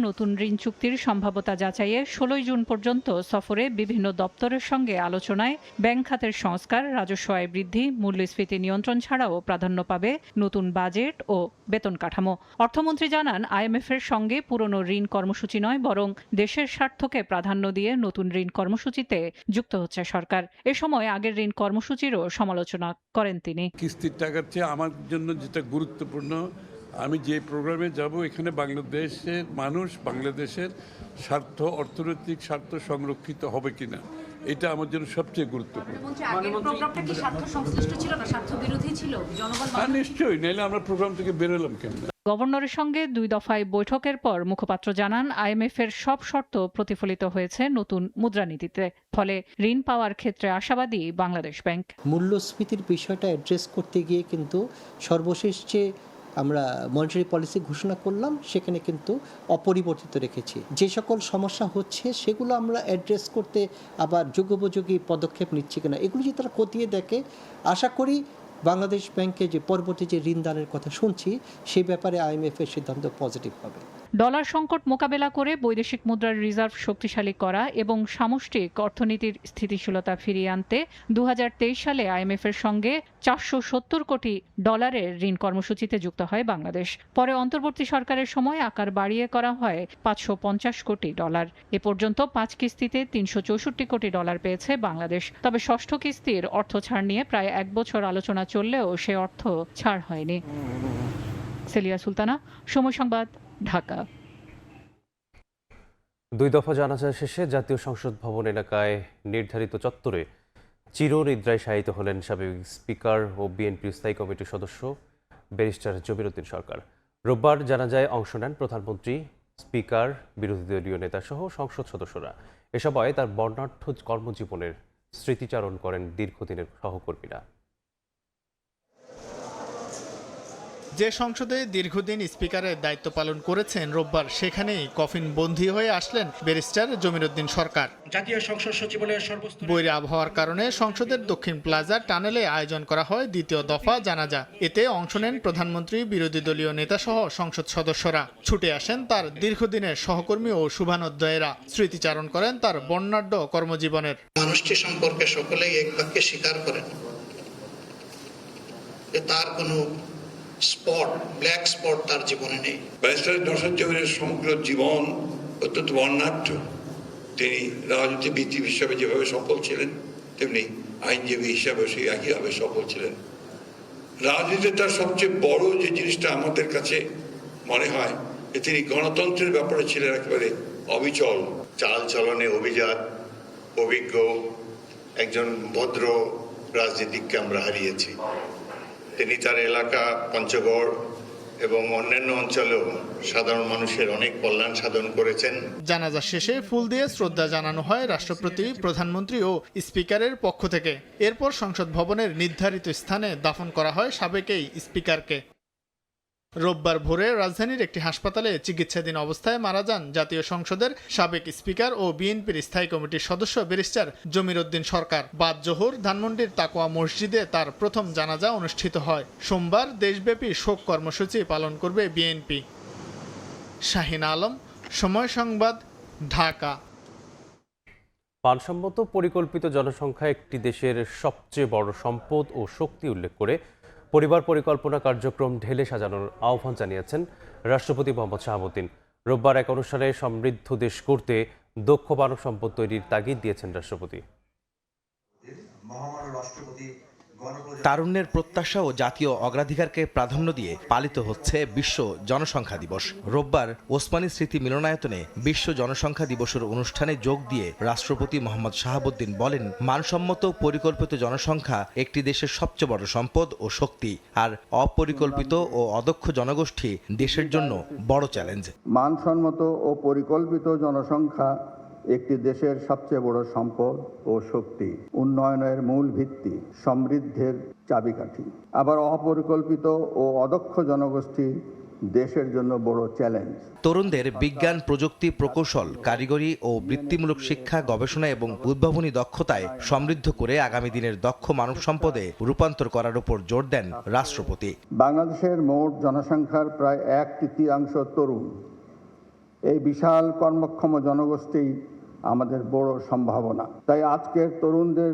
Speaker 2: নতুন ঋণ চুক্তির সম্ভাব্যতা যাচাইয়ে 16 জুন পর্যন্ত সফরে বিভিন্ন দপ্তরের সঙ্গে আলোচনায় ব্যাংক খাতের সংস্কার, রাজস্ব আয় বৃদ্ধি, মূল্যস্ফীতি নিয়ন্ত্রণ ছাড়াও প্রাধান্য পাবে নতুন বাজেট ও বেতন কাঠামো। অর্থমন্ত্রী জানান, আইএমএফের সঙ্গে পুরনো ঋণ কর্মসূচি নয়, বরং দেশের স্বার্থকে প্রাধান্য দিয়ে নতুন ঋণ কর্মসূচিতে যুক্ত হচ্ছে সরকার। এ সময় আগের ঋণ কর্মসূচিরও সমালোচনা করেন তিনি।
Speaker 25: কিস্তির টাকার চেয়ে আমার জন্য যেটা গুরুত্বপূর্ণ, আমি যে প্রোগ্রামে যাব এখানে বাংলাদেশের মানুষ, বাংলাদেশের স্বার্থ, অর্থনৈতিক স্বার্থ সংরক্ষিত হবে কিনা, এটা আমার জন্য সবচেয়ে গুরুত্বপূর্ণ। নিশ্চয়ই, নাইলে আমরা প্রোগ্রাম থেকে বেরোলাম কেন?
Speaker 2: গভর্নরের সঙ্গে 2 দফায় বৈঠকের পর মুখপাত্র জানান, আইএমএফের সব শর্ত প্রতিফলিত হয়েছে নতুন মুদ্রানীতিতে। ফলে ঋণ পাওয়ার ক্ষেত্রে আশাবাদী বাংলাদেশ ব্যাংক।
Speaker 4: মূল্যস্ফীতির বিষয়টা অ্যাড্রেস করতে গিয়ে কিন্তু সর্বশেষ যে আমরা মনিটারি পলিসি ঘোষণা করলাম সেখানে কিন্তু অপরিবর্তিত রেখেছি। যে সকল সমস্যা হচ্ছে সেগুলো আমরা অ্যাড্রেস করতে আবার যুগোপযোগী পদক্ষেপ নিচ্ছি কিনা, এগুলো যদি তারা খতিয়ে দেখে, আশা করি বাংলাদেশ ব্যাংকে যে পরবর্তী যে ঋণ দানের কথা শুনছি সেই ব্যাপারে আইএমএফ এর সিদ্ধান্ত পজিটিভ হবে।
Speaker 2: ডলার সংকট মোকাবেলা করে বৈদেশিক মুদ্রার রিজার্ভ শক্তিশালী করা এবং সামষ্টিক অর্থনীতির স্থিতিশীলতা ফিরিয়ে আনতে 2023 সালে আইএমএফের সঙ্গে $470 কোটি ঋণ কর্মসূচিতে যুক্ত হয় বাংলাদেশ। পরে অন্তর্বর্তী সরকারের সময় আকার বাড়িয়ে করা হয় $550 কোটি। এ পর্যন্ত 5 কিস্তিতে $364 কোটি পেয়েছে বাংলাদেশ। তবে ষষ্ঠ কিস্তির অর্থ ছাড় নিয়ে প্রায় 1 বছর আলোচনা চললেও সে অর্থ ছাড় হয়নি। সেলিয়া সুলতানা, সময় সংবাদ, ঢাকা।
Speaker 1: 2 দফা জানাজা শেষে জাতীয় সংসদ ভবন এলাকায় নির্ধারিত চত্বরে চিরনিদ্রায় শায়িত হলেন সাবেক স্পিকার ও বিএনপির স্থায়ী কমিটির সদস্য ব্যারিস্টার জমির উদ্দিন সরকার। রোববার জানাজায় অংশ নেন প্রধানমন্ত্রী, স্পিকার, বিরোধী দলীয় নেতাসহ সংসদ সদস্যরা। এ সময় তার বর্ণাঢ্য কর্মজীবনের স্মৃতিচারণ করেন দীর্ঘদিনের সহকর্মীরা।
Speaker 6: যে সংসদে দীর্ঘদিন স্পিকারের দায়িত্ব পালন করেছেন, রোববার সেখানেই কফিন বন্দী হয়ে আসলেন ব্যারিস্টার জমির উদ্দিন সরকার।
Speaker 9: জাতীয় সংসদ সচিবালয়ের সর্বস্তরের
Speaker 6: বৈরী আবহাওয়ার কারণে সংসদের দক্ষিণ প্লাজা টানেলে আয়োজন করা হয় 2য় দফা জানাজা। এতে অংশ নেন প্রধানমন্ত্রী, বিরোধী দলীয় নেতাসহ সংসদ সদস্যরা। ছুটে আসেন তার দীর্ঘদিনের সহকর্মী ও শুভানুধ্যায়ীরা। স্মৃতিচারণ করেন তার বর্ণাঢ্য কর্মজীবনের।
Speaker 9: মানুষটি সম্পর্কে সকলেই এক বাক্যে স্বীকার করেন যে তার কোনো ব্ল্যাক স্পট তার জীবনে নেই। ব্যারিস্টার নওশাদ জমিরের সমগ্র জীবন অত্যন্ত বর্ণাঢ্য। তিনি রাজনীতিবিদ হিসাবে যেভাবে সফল ছিলেন, তেমনি আইনজীবী হিসাবে সেই একইভাবে সফল ছিলেন। রাজনীতিতে তার সবচেয়ে বড় যে জিনিসটা আমাদের কাছে মনে হয় যে তিনি গণতন্ত্রের ব্যাপারে ছিলেন একেবারে অবিচল।
Speaker 11: চাল চলনে অভিজাত, অভিজ্ঞ একজন ভদ্র রাজনীতিককে আমরা হারিয়েছি। তিনি তার এলাকা পঞ্চগড় এবং অন্যান্য অঞ্চলেও সাধারণ মানুষের অনেক কল্যাণ সাধন করেছেন।
Speaker 6: জানাজা শেষে ফুল দিয়ে শ্রদ্ধা জানানো হয় রাষ্ট্রপতি, প্রধানমন্ত্রী ও স্পিকারের পক্ষ থেকে। এরপর সংসদ ভবনের নির্ধারিত স্থানে দাফন করা হয় সাবেক এই স্পিকারকে। রোববার ভোরে রাজধানীর একটি হাসপাতালে চিকিৎসাধীন অবস্থায় মারা যান জাতীয় সংসদের সাবেক স্পিকার ও বিএনপির স্থায়ী কমিটির সদস্য ব্যারিস্টার জমির উদ্দিন সরকার। বাদ জোহর ধানমন্ডির তাকওয়া মসজিদে তার প্রথম জানাজা অনুষ্ঠিত হয়। সোমবার দেশব্যাপী শোক কর্মসূচি পালন করবে বিএনপি। শাহিন আলম, সময় সংবাদ, ঢাকা।
Speaker 1: মানসম্মত পরিকল্পিত জনসংখ্যা একটি দেশের সবচেয়ে বড় সম্পদ ও শক্তি উল্লেখ করে পরিবার পরিকল্পনা কার্যক্রম ঢেলে সাজানোর আহ্বান জানিয়েছেন রাষ্ট্রপতি মোহাম্মদ শাহাবুদ্দিন। রোববার এক অনুষ্ঠানে সমৃদ্ধ দেশ করতে দক্ষ মানব সম্পদ তৈরির তাগিদ দিয়েছেন রাষ্ট্রপতি।
Speaker 5: তারুণ্যের প্রত্যাশা ও জাতীয় অগ্রাধিকারকে প্রাধান্য দিয়ে পালিত হচ্ছে বিশ্ব জনসংখ্যা দিবস। রোববার ওসমানী স্মৃতি মিলনায়তনে বিশ্ব জনসংখ্যা দিবসের অনুষ্ঠানে যোগ দিয়ে রাষ্ট্রপতি মোহাম্মদ শাহাবুদ্দিন বলেন, মানসম্মত পরিকল্পিত জনসংখ্যা একটি দেশের সবচেয়ে বড় সম্পদ ও শক্তি, আর অপরিকল্পিত ও অদক্ষ জনগোষ্ঠী দেশের জন্য বড় চ্যালেঞ্জ।
Speaker 10: মানসম্মত ও পরিকল্পিত জনসংখ্যা একটি দেশের সবচেয়ে বড় সম্পদ ও শক্তি, উন্নয়নের মূল ভিত্তি, সমৃদ্ধের চাবিকাঠি। আবার অপরিকল্পিত ও অদক্ষ জনগোষ্ঠী দেশের জন্য বড় চ্যালেঞ্জ।
Speaker 5: তরুণদের বিজ্ঞান, প্রযুক্তি, প্রকৌশল, কারিগরি ও বৃত্তিমূলক শিক্ষা, গবেষণা এবং উদ্ভাবনী দক্ষতায় সমৃদ্ধ করে আগামী দিনের দক্ষ মানব সম্পদে রূপান্তর করার উপর জোর দেন রাষ্ট্রপতি।
Speaker 10: বাংলাদেশের মোট জনসংখ্যার প্রায় 1/3 তরুণ। এই বিশাল কর্মক্ষম জনগোষ্ঠী আমাদের বড় সম্ভাবনা। তাই আজকের তরুণদের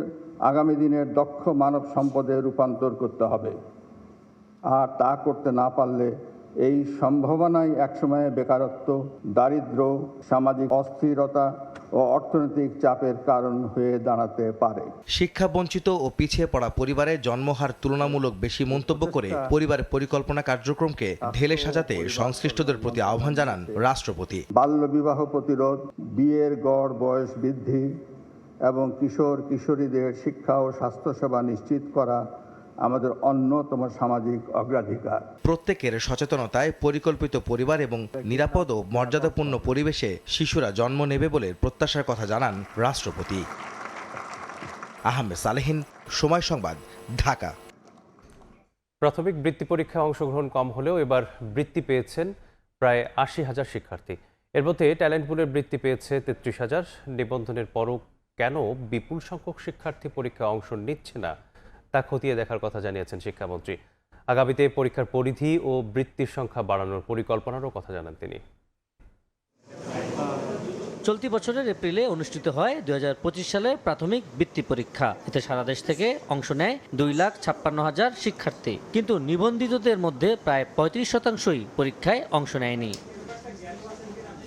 Speaker 10: আগামী দিনের দক্ষ মানব সম্পদে রূপান্তর করতে হবে। আর তা করতে না পারলে এই সম্ভাবনাই একসময়ে বেকারত্ব, দারিদ্র্য, সামাজিক অস্থিরতা ও অর্থনৈতিক চাপের কারণ হয়ে দাঁড়াতে পারে।
Speaker 5: শিক্ষা বঞ্চিত ও পিছিয়ে পড়া পরিবারে জন্মহার তুলনামূলক বেশি মন্তব্য করে পরিবার পরিকল্পনা কার্যক্রমকে ঢেলে সাজাতে সংশ্লিষ্টদের প্রতি আহ্বান জানান রাষ্ট্রপতি।
Speaker 10: বাল্যবিবাহ প্রতিরোধ, বিয়ের গড় বয়স বৃদ্ধি এবং কিশোর কিশোরীদের শিক্ষা ও স্বাস্থ্যসেবা নিশ্চিত করা আমাদের অন্যতম সামাজিক অগ্রাধিকার।
Speaker 5: প্রত্যেকের সচেতনতায় পরিকল্পিত পরিবার এবং নিরাপদ ও মর্যাদাপূর্ণ পরিবেশে শিশুরা জন্ম নেবে বলে প্রত্যাশার কথা জানান রাষ্ট্রপতি। আহমেদ সালেহিন, সময় সংবাদ, ঢাকা।
Speaker 1: প্রাথমিক বৃত্তি পরীক্ষায় অংশগ্রহণ কম হলেও এবার বৃত্তি পেয়েছেন প্রায় ৮০,০০০ শিক্ষার্থী। এর মধ্যে ট্যালেন্ট পুলের বৃত্তি পেয়েছে ৩৩,০০০। নিবন্ধনের পরও কেন বিপুল সংখ্যক শিক্ষার্থী পরীক্ষায় অংশ নিচ্ছে না তা খতিয়ে দেখার কথা জানিয়েছেন শিক্ষামন্ত্রী। আগামীতে পরীক্ষার পরিধি ও বৃত্তির সংখ্যা বাড়ানোর পরিকল্পনারও কথা জানান তিনি।
Speaker 12: চলতি বছরের এপ্রিলে অনুষ্ঠিত হয় ২০২৫ সালের প্রাথমিক বৃত্তি পরীক্ষা। এতে সারা দেশ থেকে অংশ নেয় ২,৫৬,০০০ শিক্ষার্থী, কিন্তু নিবন্ধিতদের মধ্যে প্রায় ৩৫% পরীক্ষায় অংশ নেয়নি।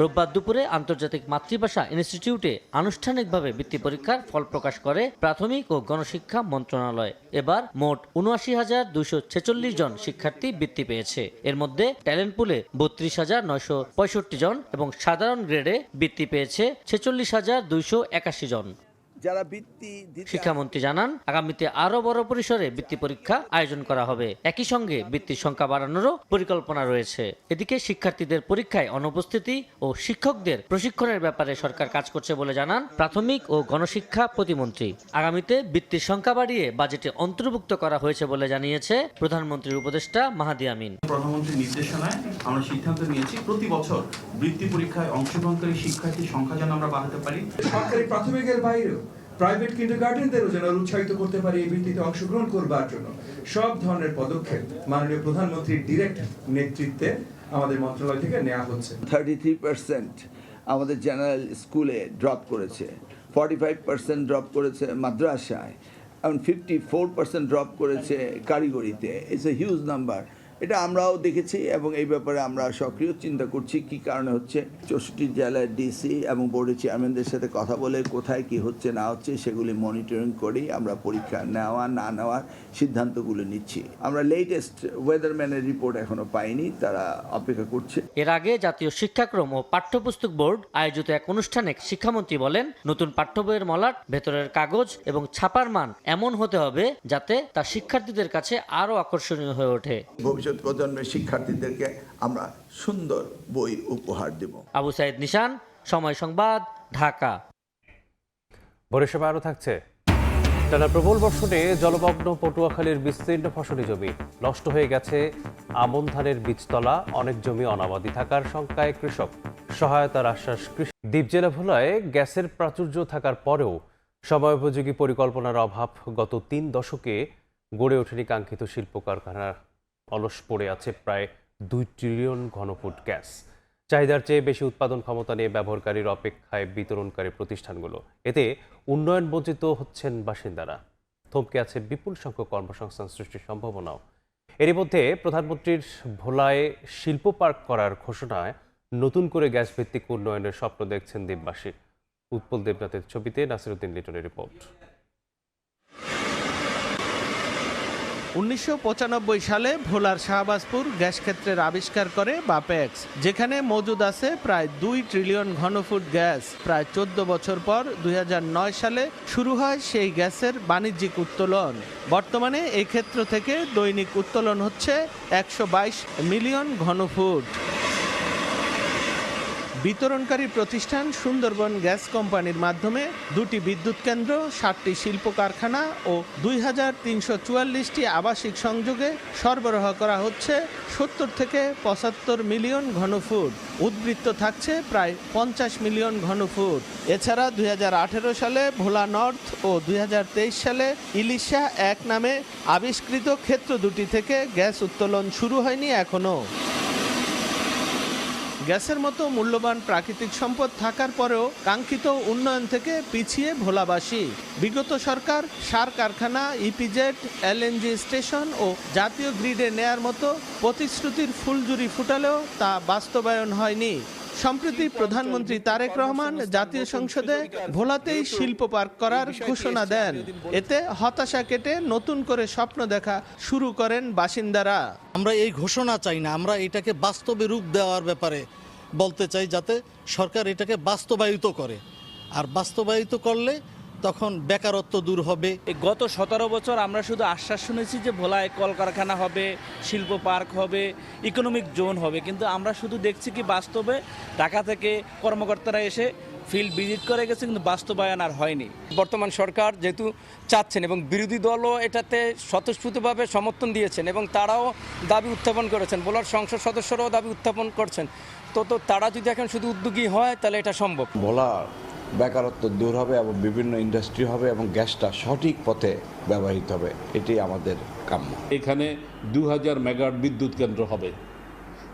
Speaker 12: রোববার দুপুরে আন্তর্জাতিক মাতৃভাষা ইনস্টিটিউটে আনুষ্ঠানিকভাবে বৃত্তি পরীক্ষার ফল প্রকাশ করে প্রাথমিক ও গণশিক্ষা মন্ত্রণালয়। এবার মোট ৭৯,২৪৬ জন শিক্ষার্থী বৃত্তি পেয়েছে। এর মধ্যে ট্যালেন্ট পুলে ৩২,৯৬৫ জন এবং সাধারণ গ্রেডে বৃত্তি পেয়েছে ৪৬,২৮১ জন। শিক্ষামন্ত্রী জানান, আগামীতে আরো বড় পরিসরে বৃত্তি পরীক্ষা আয়োজন করা হবে। একই সঙ্গে বৃত্তির সংখ্যা বাড়ানোরও পরিকল্পনা রয়েছে। এদিকে শিক্ষার্থীদের পরীক্ষায় অনুপস্থিতি ও শিক্ষকদের প্রশিক্ষণের ব্যাপারে সরকার কাজ করছে বলে জানান প্রাথমিক ও গণশিক্ষা প্রতিমন্ত্রী। আগামীতে বৃত্তির সংখ্যা বাড়িয়ে বাজেটে অন্তর্ভুক্ত করা হয়েছে বলে জানিয়েছে প্রধানমন্ত্রীর উপদেষ্টা মাহাদি আমিন।
Speaker 14: প্রধানমন্ত্রীর নির্দেশনায় আমরা সিদ্ধান্ত নিয়েছি প্রতি বছর বৃত্তি পরীক্ষায় অংশগ্রহণকারী শিক্ষার্থীর সংখ্যা যেন আমরা বাড়াতে পারি।
Speaker 15: সরকারি প্রাথমিকের বাইরেও প্রাইভেট কিন্ডারগার্টেনদেরও যেন উৎসাহিত করতে পারি এই বৃত্তিতে অংশগ্রহণ করবার জন্য সব ধরনের পদক্ষেপ মাননীয় প্রধানমন্ত্রীর ডিরেক্ট নেতৃত্বে আমাদের মন্ত্রণালয় থেকে নেওয়া হচ্ছে।
Speaker 23: 33% আমাদের জেনারেল স্কুলে ড্রপ করেছে, 45% ড্রপ করেছে মাদ্রাসায়, এবং 54% ড্রপ করেছে কারিগরিতে। It's a huge number. এটা আমরাও দেখেছি এবং এই ব্যাপারে আমরা সক্রিয় চিন্তা করছি কি কারণে হচ্ছে। 64 জেলার ডিসি এবং বোর্ডের চেয়ারম্যানদের সাথে কথা বলে কোথায় কি হচ্ছে না হচ্ছে সেগুলি মনিটরিং করেই আমরা পরীক্ষা নেওয়া না নেওয়ার সিদ্ধান্তগুলো নিচ্ছি। আমরা লেটেস্ট ওয়েদারম্যানের রিপোর্ট এখনো পাইনি, তারা অপেক্ষা করছে।
Speaker 12: এর আগে জাতীয় শিক্ষাক্রম ও পাঠ্যপুস্তক বোর্ড আয়োজিত এক অনুষ্ঠানে শিক্ষামন্ত্রী বলেন, নতুন পাঠ্য বইয়ের মলাট, ভেতরের কাগজ এবং ছাপার মান এমন হতে হবে যাতে তা শিক্ষার্থীদের কাছে আরো আকর্ষণীয় হয়ে ওঠে।
Speaker 23: ভবিষ্যৎ প্রজন্মের শিক্ষার্থীদেরকে আমরা সুন্দর বই উপহার দেব।
Speaker 12: আবু সাইদ নিশান, সময় সংবাদ, ঢাকা।
Speaker 1: ভোরের সময় আরও থাকছে, টানা প্রবল বর্ষণে জলমগ্ন পটুয়াখালীর বিস্তীর্ণ ফসলি জমি নষ্ট হয়ে গেছে আমন ধানের বীজতলা। অনেক জমি অনাবাদি থাকার শঙ্কায় কৃষক। সহায়তার আশ্বাস কৃষি। দ্বীপ জেলা ভোলায় গ্যাসের প্রাচুর্য থাকার পরেও সময়োপযোগী পরিকল্পনার অভাব। গত 3 দশকে গড়ে ওঠেনি কাঙ্ক্ষিত শিল্প কারখানা। অলস পড়ে আছে প্রায় 2 ট্রিলিয়ন ঘনফুট গ্যাস। চাহিদার চেয়ে বেশি উৎপাদন ক্ষমতা নিয়ে ব্যবহারকারীর অপেক্ষায় বিতরণকারী প্রতিষ্ঠানগুলো। এতে উন্নয়ন বঞ্চিত হচ্ছেন বাসিন্দারা। থমকে আছে বিপুল সংখ্যক কর্মসংস্থান সৃষ্টির সম্ভাবনাও। এরই মধ্যে প্রধানমন্ত্রীর ভোলায় শিল্প পার্ক করার ঘোষণায় নতুন করে গ্যাস ভিত্তিক উন্নয়নের স্বপ্ন দেখছেন দ্বীপবাসী। উৎপল দেবনাথের ছবিতে নাসিরউদ্দিন লিটনের রিপোর্ট।
Speaker 6: 1995 সালে ভোলার শাহবাজপুর গ্যাস ক্ষেত্রের আবিষ্কার করে বাপেক্স, যেখানে মজুদ আছে প্রায় 2 ট্রিলিয়ন ঘনফুট গ্যাস। প্রায় 14 বছর পর 2009 সালে শুরু হয় সেই গ্যাসের বাণিজ্যিক উত্তোলন। বর্তমানে এই ক্ষেত্র থেকে দৈনিক উত্তোলন হচ্ছে 122 মিলিয়ন ঘনফুট। বিতরণকারী প্রতিষ্ঠান সুন্দরবন গ্যাস কোম্পানির মাধ্যমে 2টি বিদ্যুৎ কেন্দ্র, 7টি শিল্প কারখানা ও 2344টি আবাসিক সংযোগে সরবরাহ করা হচ্ছে 70 থেকে 75 মিলিয়ন ঘনফুট। উদ্বৃত্ত থাকছে প্রায় 50 মিলিয়ন ঘনফুট। এছাড়া 2018 সালে ভোলা নর্থ ও 2023 সালে ইলিশা 1 নামে আবিষ্কৃত ক্ষেত্র দুটি থেকে গ্যাস উত্তোলন শুরু হয়নি এখনো। গ্যাসের মতো মূল্যবান প্রাকৃতিক সম্পদ থাকার পরেও কাঙ্ক্ষিত উন্নয়ন থেকে পিছিয়ে ভোলাবাসী। বিগত সরকার সার কারখানা, ইপিজেড, এলএনজি স্টেশন ও জাতীয় গ্রিডে নেয়ার মতো প্রতিশ্রুতির ফুলঝুরি ফুটালেও তা বাস্তবায়ন হয়নি। সম্প্রতি প্রধানমন্ত্রী তারেক রহমান জাতীয় সংসদে ভোলাতেই শিল্প পার্ক করার ঘোষণা দেন। এতে হতাশা কেটে নতুন করে স্বপ্ন দেখা শুরু করেন বাসিন্দারা।
Speaker 7: আমরা এই ঘোষণা চাই না, আমরা এটাকে বাস্তবে রূপ দেওয়ার ব্যাপারে বলতে চাই, যাতে সরকার এটাকে বাস্তবায়িত করে। আর বাস্তবায়িত করলে তখন বেকারত্ব দূর হবে।
Speaker 8: গত 17 বছর আমরা শুধু আশ্বাস শুনেছি যে ভোলায় কলকারখানা হবে, শিল্প পার্ক হবে, ইকোনমিক জোন হবে, কিন্তু আমরা শুধু দেখছি কি বাস্তবে ঢাকা থেকে কর্মকর্তারা এসে ফিল্ড ভিজিট করে গেছে, কিন্তু বাস্তবায়ন আর হয়নি।
Speaker 13: বর্তমান সরকার যেহেতু চাচ্ছেন এবং বিরোধী দলও এটাতে স্বতঃস্ফূর্তভাবে সমর্থন দিয়েছেন এবং তারাও দাবি উত্থাপন করেছেন, ভোলার সংসদ সদস্যরাও দাবি উত্থাপন করছেন, তো তারা যদি এখন শুধু উদ্যোগী হয় তাহলে এটা সম্ভব।
Speaker 16: ভোলার বেকারত্ব দূর হবে এবং বিভিন্ন ইন্ডাস্ট্রি হবে এবং গ্যাসটা সঠিক পথে ব্যবহৃত হবে, এটি আমাদের কাম্য।
Speaker 18: এখানে 2000 মেগাওয়াট বিদ্যুৎ কেন্দ্র হবে,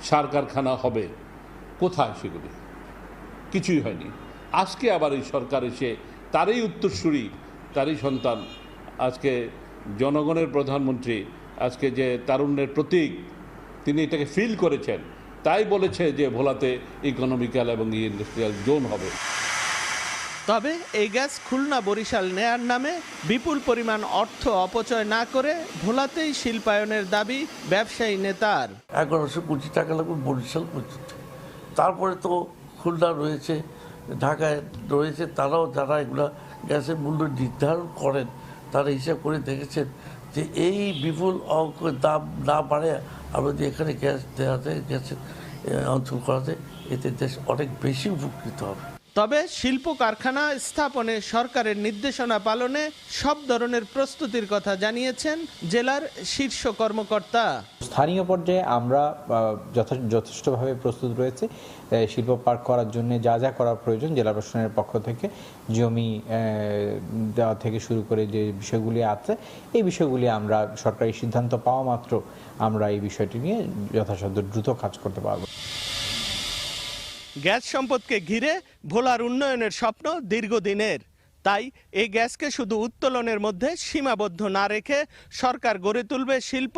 Speaker 18: সার কারখানা হবে, কোথায় সেগুলি? কিছুই হয়নি। আজকে আবার এই সরকার এসে তারই উত্তরসূরি, তারই সন্তান, আজকে জনগণের প্রধানমন্ত্রী, আজকে যে তারুণ্যের প্রতীক, তিনি এটাকে ফিল করেছেন, তাই বলেছে যে ভোলাতে ইকোনমিক্যাল এবং ইন্ডাস্ট্রিয়াল জোন হবে।
Speaker 6: তবে এই গ্যাস খুলনা বরিশাল নেয়ার নামে বিপুল পরিমাণ অর্থ অপচয় না করে ভোলাতেই শিল্পায়নের দাবি ব্যবসায়ী নেতার।
Speaker 19: 1100 কোটি টাকা লাগবে বরিশাল পর্যন্ত, তারপরে তো খুলনা রয়েছে, ঢাকায় রয়েছে, তারাও যারা এগুলা গ্যাসের মূল্য নির্ধারণ করেন তারা হিসাব করে দেখেছেন যে এই বিপুল অঙ্ক দাম না বাড়ে আমরা যদি এখানে গ্যাস দেওয়া যায়, গ্যাসের অঞ্চল করা যায়, এতে দেশ অনেক বেশি উপকৃত হবে।
Speaker 6: তবে শিল্প কারখানা স্থাপনে সরকারের নির্দেশনা পালনে সব ধরনের প্রস্তুতির কথা জানিয়েছেন জেলার শীর্ষ কর্মকর্তা।
Speaker 27: স্থানীয় পর্যায়ে আমরা যথেষ্টভাবে প্রস্তুত রয়েছে। শিল্প পার্ক করার জন্য যা যা করা প্রয়োজন জেলা প্রশাসনের পক্ষ থেকে জমি দেওয়া থেকে শুরু করে যে বিষয়গুলি আছে, এই বিষয়গুলি আমরা সরকারি সিদ্ধান্ত পাওয়া মাত্র আমরা এই বিষয়টি নিয়ে যথাসাধ্য দ্রুত কাজ করতে পারব।
Speaker 6: গ্যাস সম্পদকে ঘিরে ভোলার উন্নয়নের স্বপ্ন দীর্ঘদিনের। তাই এই গ্যাসকে শুধু উত্তোলনের মধ্যে সীমাবদ্ধ না রেখে সরকার গড়ে তুলবে শিল্প,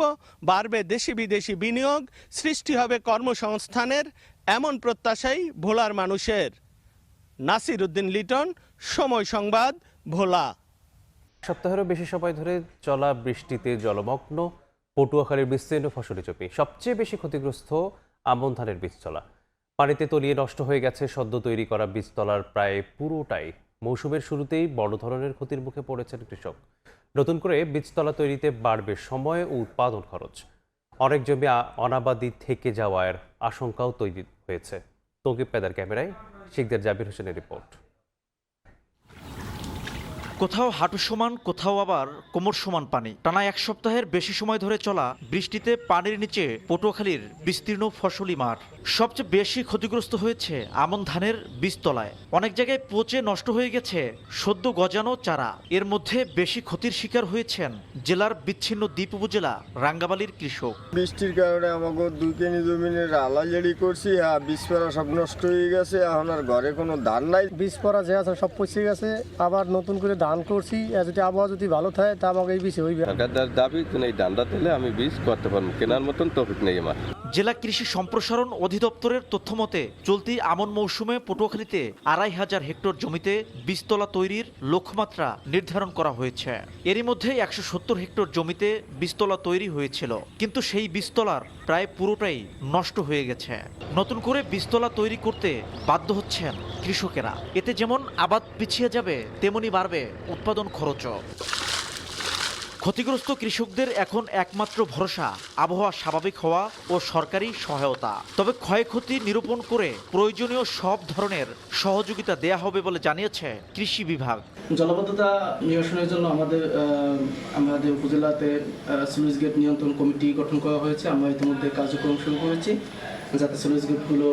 Speaker 6: বাড়বে দেশি বিদেশি বিনিয়োগ, সৃষ্টি হবে কর্মসংস্থানের, এমন প্রত্যাশাই ভোলার মানুষের। নাসির উদ্দিন লিটন, সময় সংবাদ, ভোলা।
Speaker 1: সপ্তাহেরও বেশি সময় ধরে চলা বৃষ্টিতে জলমগ্ন পটুয়াখালীর বিস্তীর্ণ ফসলি জমি। সবচেয়ে বেশি ক্ষতিগ্রস্ত আমন ধানের বীজতলা। পানিতে তলিয়ে নষ্ট হয়ে গেছে সদ্য তৈরি করা বীজতলার প্রায় পুরোটাই। মৌসুমের শুরুতেই বড় ধরনের ক্ষতির মুখে পড়েছেন কৃষক। নতুন করে বীজতলা তৈরিতে বাড়বে সময় ও উৎপাদন খরচ। অনেক জমি অনাবাদি থেকে যাওয়ার আশঙ্কাও তৈরি হয়েছে। তৌকিব পেদার ক্যামেরায় শিকদার জাবির হোসেনের রিপোর্ট।
Speaker 28: কোথাও হাঁটু সমান, কোথাও আবার কোমর সমান পানি। টানা এক সপ্তাহের বেশি সময় ধরে চলা বৃষ্টিতে পানির নিচে পটুয়াখালীর বিস্তীর্ণ ফসলি মাঠ। সবচেয়ে বেশি ক্ষতিগ্রস্ত হয়েছে আমন ধানের বীজতলায়। অনেক জায়গায় পচে নষ্ট হয়ে গেছে সদ্য গজানো চারা। এর মধ্যে বেশি ক্ষতির শিকার হয়েছেন জেলার বিচ্ছিন্ন দ্বীপ উপজেলা রাঙ্গাবালির কৃষক।
Speaker 29: বৃষ্টির কারণে আমাকে 2 কেনি জমিনের আলাজাড়ি করছি, বীজ পড়া সব নষ্ট হয়ে গেছে। এখন আর ঘরে কোনো ধান নাই,
Speaker 30: বীজ পড়া যে আছে সব পচে গেছে। আবার নতুন করে ধান করছি, যদি আবহাওয়া যদি ভালো থাকে তা আমাকে এই বীজ হইবে।
Speaker 31: সরকার দাবি এই ধানটা দিলে আমি বীজ করতে পারবো, কেনার মতন তৌফিক নেই আমার।
Speaker 28: জেলা কৃষি সম্প্রসারণ অধিদপ্তরের তথ্যমতে চলতি আমন মৌসুমে পটুয়াখালীতে ২৫০০ হেক্টর জমিতে বীজতলা তৈরির লক্ষ্যমাত্রা নির্ধারণ করা হয়েছে। এরই মধ্যে ১৭০ হেক্টর জমিতে বীজতলা তৈরি হয়েছিল, কিন্তু সেই বীজতলার প্রায় পুরোটাই নষ্ট হয়ে গেছে। নতুন করে বীজতলা তৈরি করতে বাধ্য হচ্ছেন কৃষকেরা। এতে যেমন আবাদ পিছিয়ে যাবে, তেমনি বাড়বে উৎপাদন খরচও। ক্ষতিগ্রস্ত কৃষকদের এখন একমাত্র ভরসা আবহাওয়া স্বাভাবিক হওয়া ও সরকারি সহায়তা। তবে ক্ষয়ক্ষতি নিরূপণ করে প্রয়োজনীয় সব ধরনের সহযোগিতা দেয়া হবে বলে জানিয়েছে কৃষি বিভাগ।
Speaker 2: জলাবদ্ধতা নিরসনের জন্য আমাদের উপজেলাতে স্লুইস গেট নিয়ন্ত্রণ কমিটি গঠন করা হয়েছে। আমরা ইতিমধ্যে কার্যক্রম শুরু করেছি, যাতে স্লুইস গেটগুলো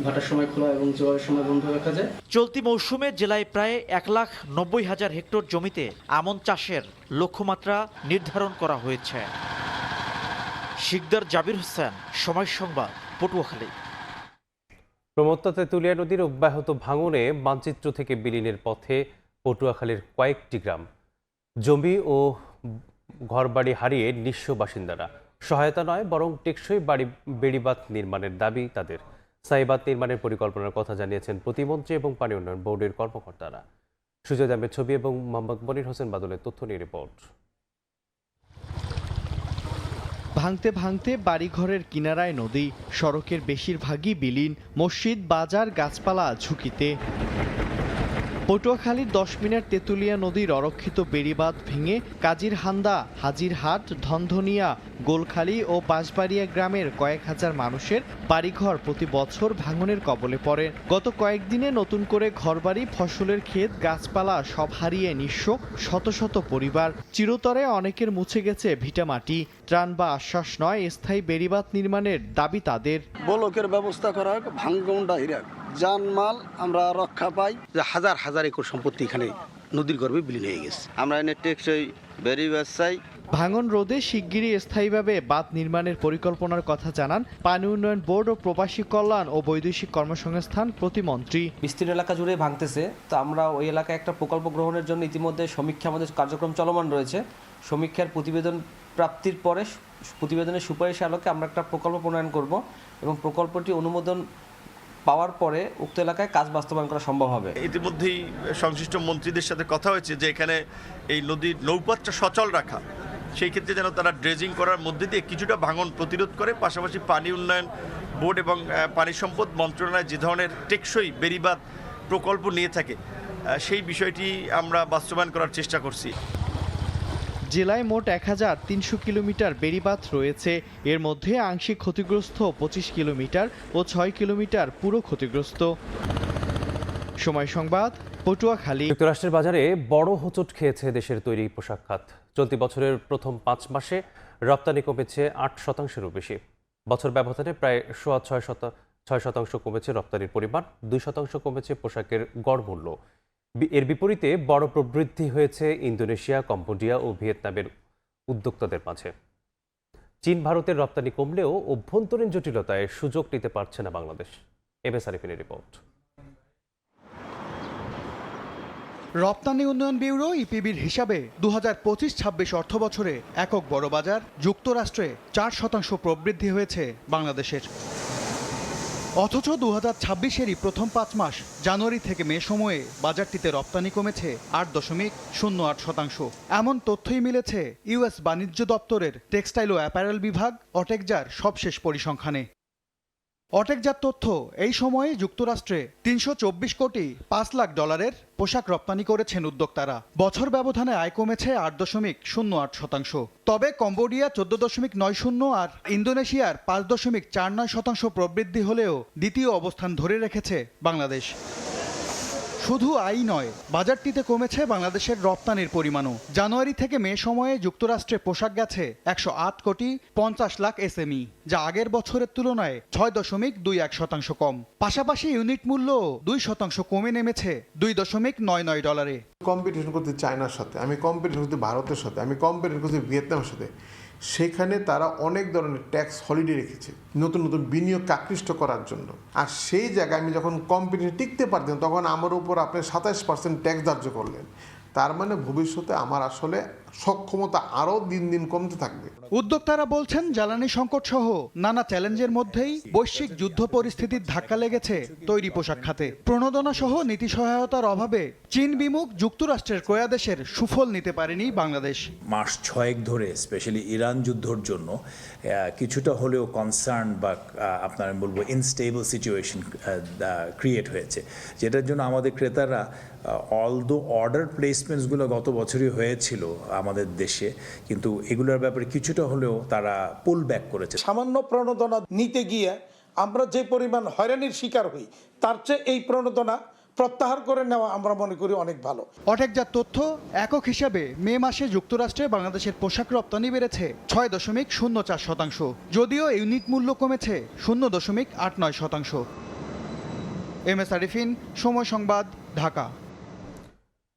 Speaker 2: ভাটার সময় খোলা এবং জোয়ারের সময় বন্ধ রাখা যায়।
Speaker 28: চলতি মৌসুমে জেলায় প্রায় ১,৯০,০০০ হেক্টর জমিতে আমন চাষের লক্ষ্যমাত্রা নির্ধারণ করা হয়েছে। শিকদার জাবির হোসেন, সময় সংবাদ, পটুয়াখালী।
Speaker 1: প্রমত্তা তেঁতুলিয়া নদীর অব্যাহত ভাঙনে মানচিত্র থেকে বিলীনের পথে পটুয়াখালীর কয়েকটি গ্রাম। জমি ও ঘরবাড়ি হারিয়ে নিঃস্ব বাসিন্দারা। সহায়তা নয়, বরং টেকসই বেড়িবাঁধ নির্মাণের দাবি তাদের। সাইবাঁধ নির্মাণের পরিকল্পনার কথা জানিয়েছেন প্রতিমন্ত্রী এবং পানি উন্নয়ন বোর্ডের কর্মকর্তারা। সুজয় আহমেদ ছবি এবং মোহাম্মদ মনির হোসেন বাদলের তথ্য নিয়ে রিপোর্ট।
Speaker 3: ভাঙতে ভাঙতে বাড়িঘরের কিনারায় নদী, সড়কের বেশিরভাগই বিলীন, মসজিদ, বাজার, গাছপালা ঝুঁকিতে। পটুয়াখালীর ১০ মিনিট তেঁতুলিয়া নদীর অরক্ষিত বেড়িবাঁধ ভেঙে কাজিরহান্দা, হাজিরহাট, ধনধনিয়া, গোলখালী ও বাঁশবাড়িয়া গ্রামের কয়েক হাজার মানুষের বাড়িঘর প্রতি বছর ভাঙনের কবলে পড়ে। গত কয়েকদিনে নতুন করে ঘরবাড়ি, ফসলের ক্ষেত, গাছপালা সব হারিয়ে নিঃস্ব শত শত পরিবার। চিরতরে অনেকের মুছে গেছে ভিটামাটি। ত্রাণ বা আশ্বাস নয়, স্থায়ী বেড়িবাঁধ নির্মাণের দাবি তাদের।
Speaker 4: ব্লকের ব্যবস্থা করা হোক, ভাঙ্গনটা জানমাল আমরা রক্ষা পাই।
Speaker 17: হাজার হাজার একর সম্পত্তি এখানে নদীর গর্ভে বিলীন হয়ে গেছে। আমরা এনে টেকসই বেড়িবাঁধ চাই।
Speaker 3: ভাঙন রোধে শিগগিরই স্থায়ীভাবে বাঁধ নির্মাণের পরিকল্পনার কথা জানান পানি উন্নয়ন বোর্ড ও প্রবাসী কল্যাণ ও বৈদেশিক কর্মসংস্থান প্রতিমন্ত্রী।
Speaker 20: বিস্তীর্ণ এলাকা জুড়ে ভাঙতেছে, তো আমরা ওই এলাকায় একটা প্রকল্প গ্রহণের জন্য ইতিমধ্যে সমীক্ষা আমাদের কার্যক্রম চলমান রয়েছে। সমীক্ষার প্রতিবেদন প্রাপ্তির পরে প্রতিবেদনের সুপারিশ আলোকে আমরা একটা প্রকল্প প্রণয়ন করব এবং প্রকল্পটি অনুমোদন পাওয়ার পরে উক্ত এলাকায় কাজ বাস্তবায়ন করা সম্ভব হবে।
Speaker 21: ইতিমধ্যেই সংশ্লিষ্ট মন্ত্রীদের সাথে কথা হয়েছে যে এখানে এই নদীর নৌপথটা সচল রাখা, সেই ক্ষেত্রে যেন তারা ড্রেজিং করার মধ্যে দিয়ে কিছুটা ভাঙন প্রতিরোধ করে। পাশাপাশি পানি উন্নয়ন বোর্ড এবং পানি সম্পদ মন্ত্রণালয় যে ধরনের টেকসই বেড়িবাঁধ প্রকল্প নিয়ে থাকে, সেই বিষয়টি আমরা বাস্তবায়ন করার চেষ্টা করছি।
Speaker 3: জেলায় মোট ১,৩০০ কিলোমিটার বেড়িবাঁধ রয়েছে। এর মধ্যে আংশিক ক্ষতিগ্রস্ত ২৫ কিলোমিটার ও ৬ কিলোমিটার পুরো ক্ষতিগ্রস্ত। সময় সংবাদ, পটুয়াখালী।
Speaker 1: যুক্তরাষ্ট্রের বাজারে বড় হোঁচট খেয়েছে দেশের তৈরি পোশাক খাত। চলতি বছরের প্রথম ৫ মাসে রপ্তানি কমেছে ৮%-এরও বেশি। বছর ব্যবধানে প্রায় ৬% কমেছে রপ্তানির পরিমাণ, ২% কমেছে পোশাকের গড় মূল্য। এর বিপরীতে বড় প্রবৃদ্ধি হয়েছে ইন্দোনেশিয়া, কম্বোডিয়া ও ভিয়েতনামের উদ্যোক্তাদের মাঝে। চীন, ভারতের রপ্তানি কমলেও অভ্যন্তরীণ জটিলতায় সুযোগ নিতে পারছে না বাংলাদেশ। MS আরিফিনের report.
Speaker 22: রপ্তানি উন্নয়ন ব্যুরো ইপিবির হিসাবে ২০২৫-২৬ অর্থবছরে একক বড় বাজার যুক্তরাষ্ট্রে ৪% প্রবৃদ্ধি হয়েছে বাংলাদেশের। অথচ ২০২৬-এরই প্রথম ৫ মাস জানুয়ারি থেকে মে সময়ে বাজারটিতে রপ্তানি কমেছে ৮.০৮%। এমন তথ্যই মিলেছে ইউএস বাণিজ্য দপ্তরের টেক্সটাইল ও অ্যাপারেল বিভাগ অটেকজার সবশেষ পরিসংখ্যানে। অটেকজার তথ্য, এই সময়ে যুক্তরাষ্ট্রে ৩২৪ কোটি ৫ লাখ ডলারের পোশাক রপ্তানি করেছেন উদ্যোক্তারা। বছর ব্যবধানে আয় কমেছে ৮.০৮%। তবে কম্বোডিয়া ১৪.৯০ আর ইন্দোনেশিয়ার ৫.৪৯% প্রবৃদ্ধি হলেও দ্বিতীয় অবস্থান ধরে রেখেছে বাংলাদেশ। শুধু আয় নয়, বাজারটিতে কমেছে বাংলাদেশের রপ্তানির পরিমাণও। জানুয়ারি থেকে মে সময়ে যুক্তরাষ্ট্রে পোশাক গেছে ১০৮ কোটি ৫০ লাখ এসএমই, যা আগের বছরের তুলনায় ৬.২১% কম। পাশাপাশি ইউনিট মূল্য ২% কমে নেমেছে $2.৯৯।
Speaker 24: কম্পিটিশন করতে চায়নার সাথে, আমি কম্পিটিশন করতে ভারতের সাথে, আমি কম্পিটিশন করতে ভিয়েতনামের সাথে। সেখানে তারা অনেক ধরনের ট্যাক্স হলিডে রেখেছে নতুন নতুন বিনিয়োগ আকৃষ্ট করার জন্য। আর সেই জায়গায় আমি যখন কম্পিটিশন টিকতে পারতাম, তখন আমার উপর আপনি ২৭% ট্যাক্স ধার্য করলেন। তার মানে ভবিষ্যতে আমার আসলে সক্ষমতা আরও দিন দিন কমতে থাকবে।
Speaker 22: উদ্যোক্তারা বলছেন জ্বালানি সংকট সহ নানা চ্যালেঞ্জের মধ্যেই বৈশ্বিক যুদ্ধ পরিস্থিতির ধাক্কা লেগেছে তৈরি পোশাক খাতে। প্রণোদনা সহ নীতি সহায়তার অভাবে চীন বিমুখ যুক্তরাষ্ট্রের ক্রয়াদেশের সুফল নিতে পারেনি বাংলাদেশ।
Speaker 5: মাস 6 ধরে স্পেশালি ইরান যুদ্ধর জন্য কিছুটা হলেও কনসার্ন বা আপনার বলবো ইনস্টেবল সিচুয়েশন ক্রিয়েট হয়েছে, যেটার জন্য আমাদের ক্রেতারা অলদো অর্ডার প্লেসমেন্টসগুলো গত বছরই হয়েছিল আমাদের দেশে, কিন্তু এগুলোর ব্যাপারে কিছুটা হলেও তারা পুল ব্যাক করেছে।
Speaker 9: সামান্য প্রণোদনা নিতে গিয়ে আমরা যে পরিমাণ হয়রানির শিকার হই, তার চেয়ে এই প্রণোদনা প্রত্যাহার করে নেওয়া আমরা মনে করি অনেক ভালো।
Speaker 22: অটেকজার তথ্য একক হিসাবে মে মাসে যুক্তরাষ্ট্রে বাংলাদেশের পোশাক রপ্তানি বেড়েছে 6.04%, যদিও ইউনিট মূল্য কমেছে 0.89%। MS আরিফিন, সময় সংবাদ, ঢাকা।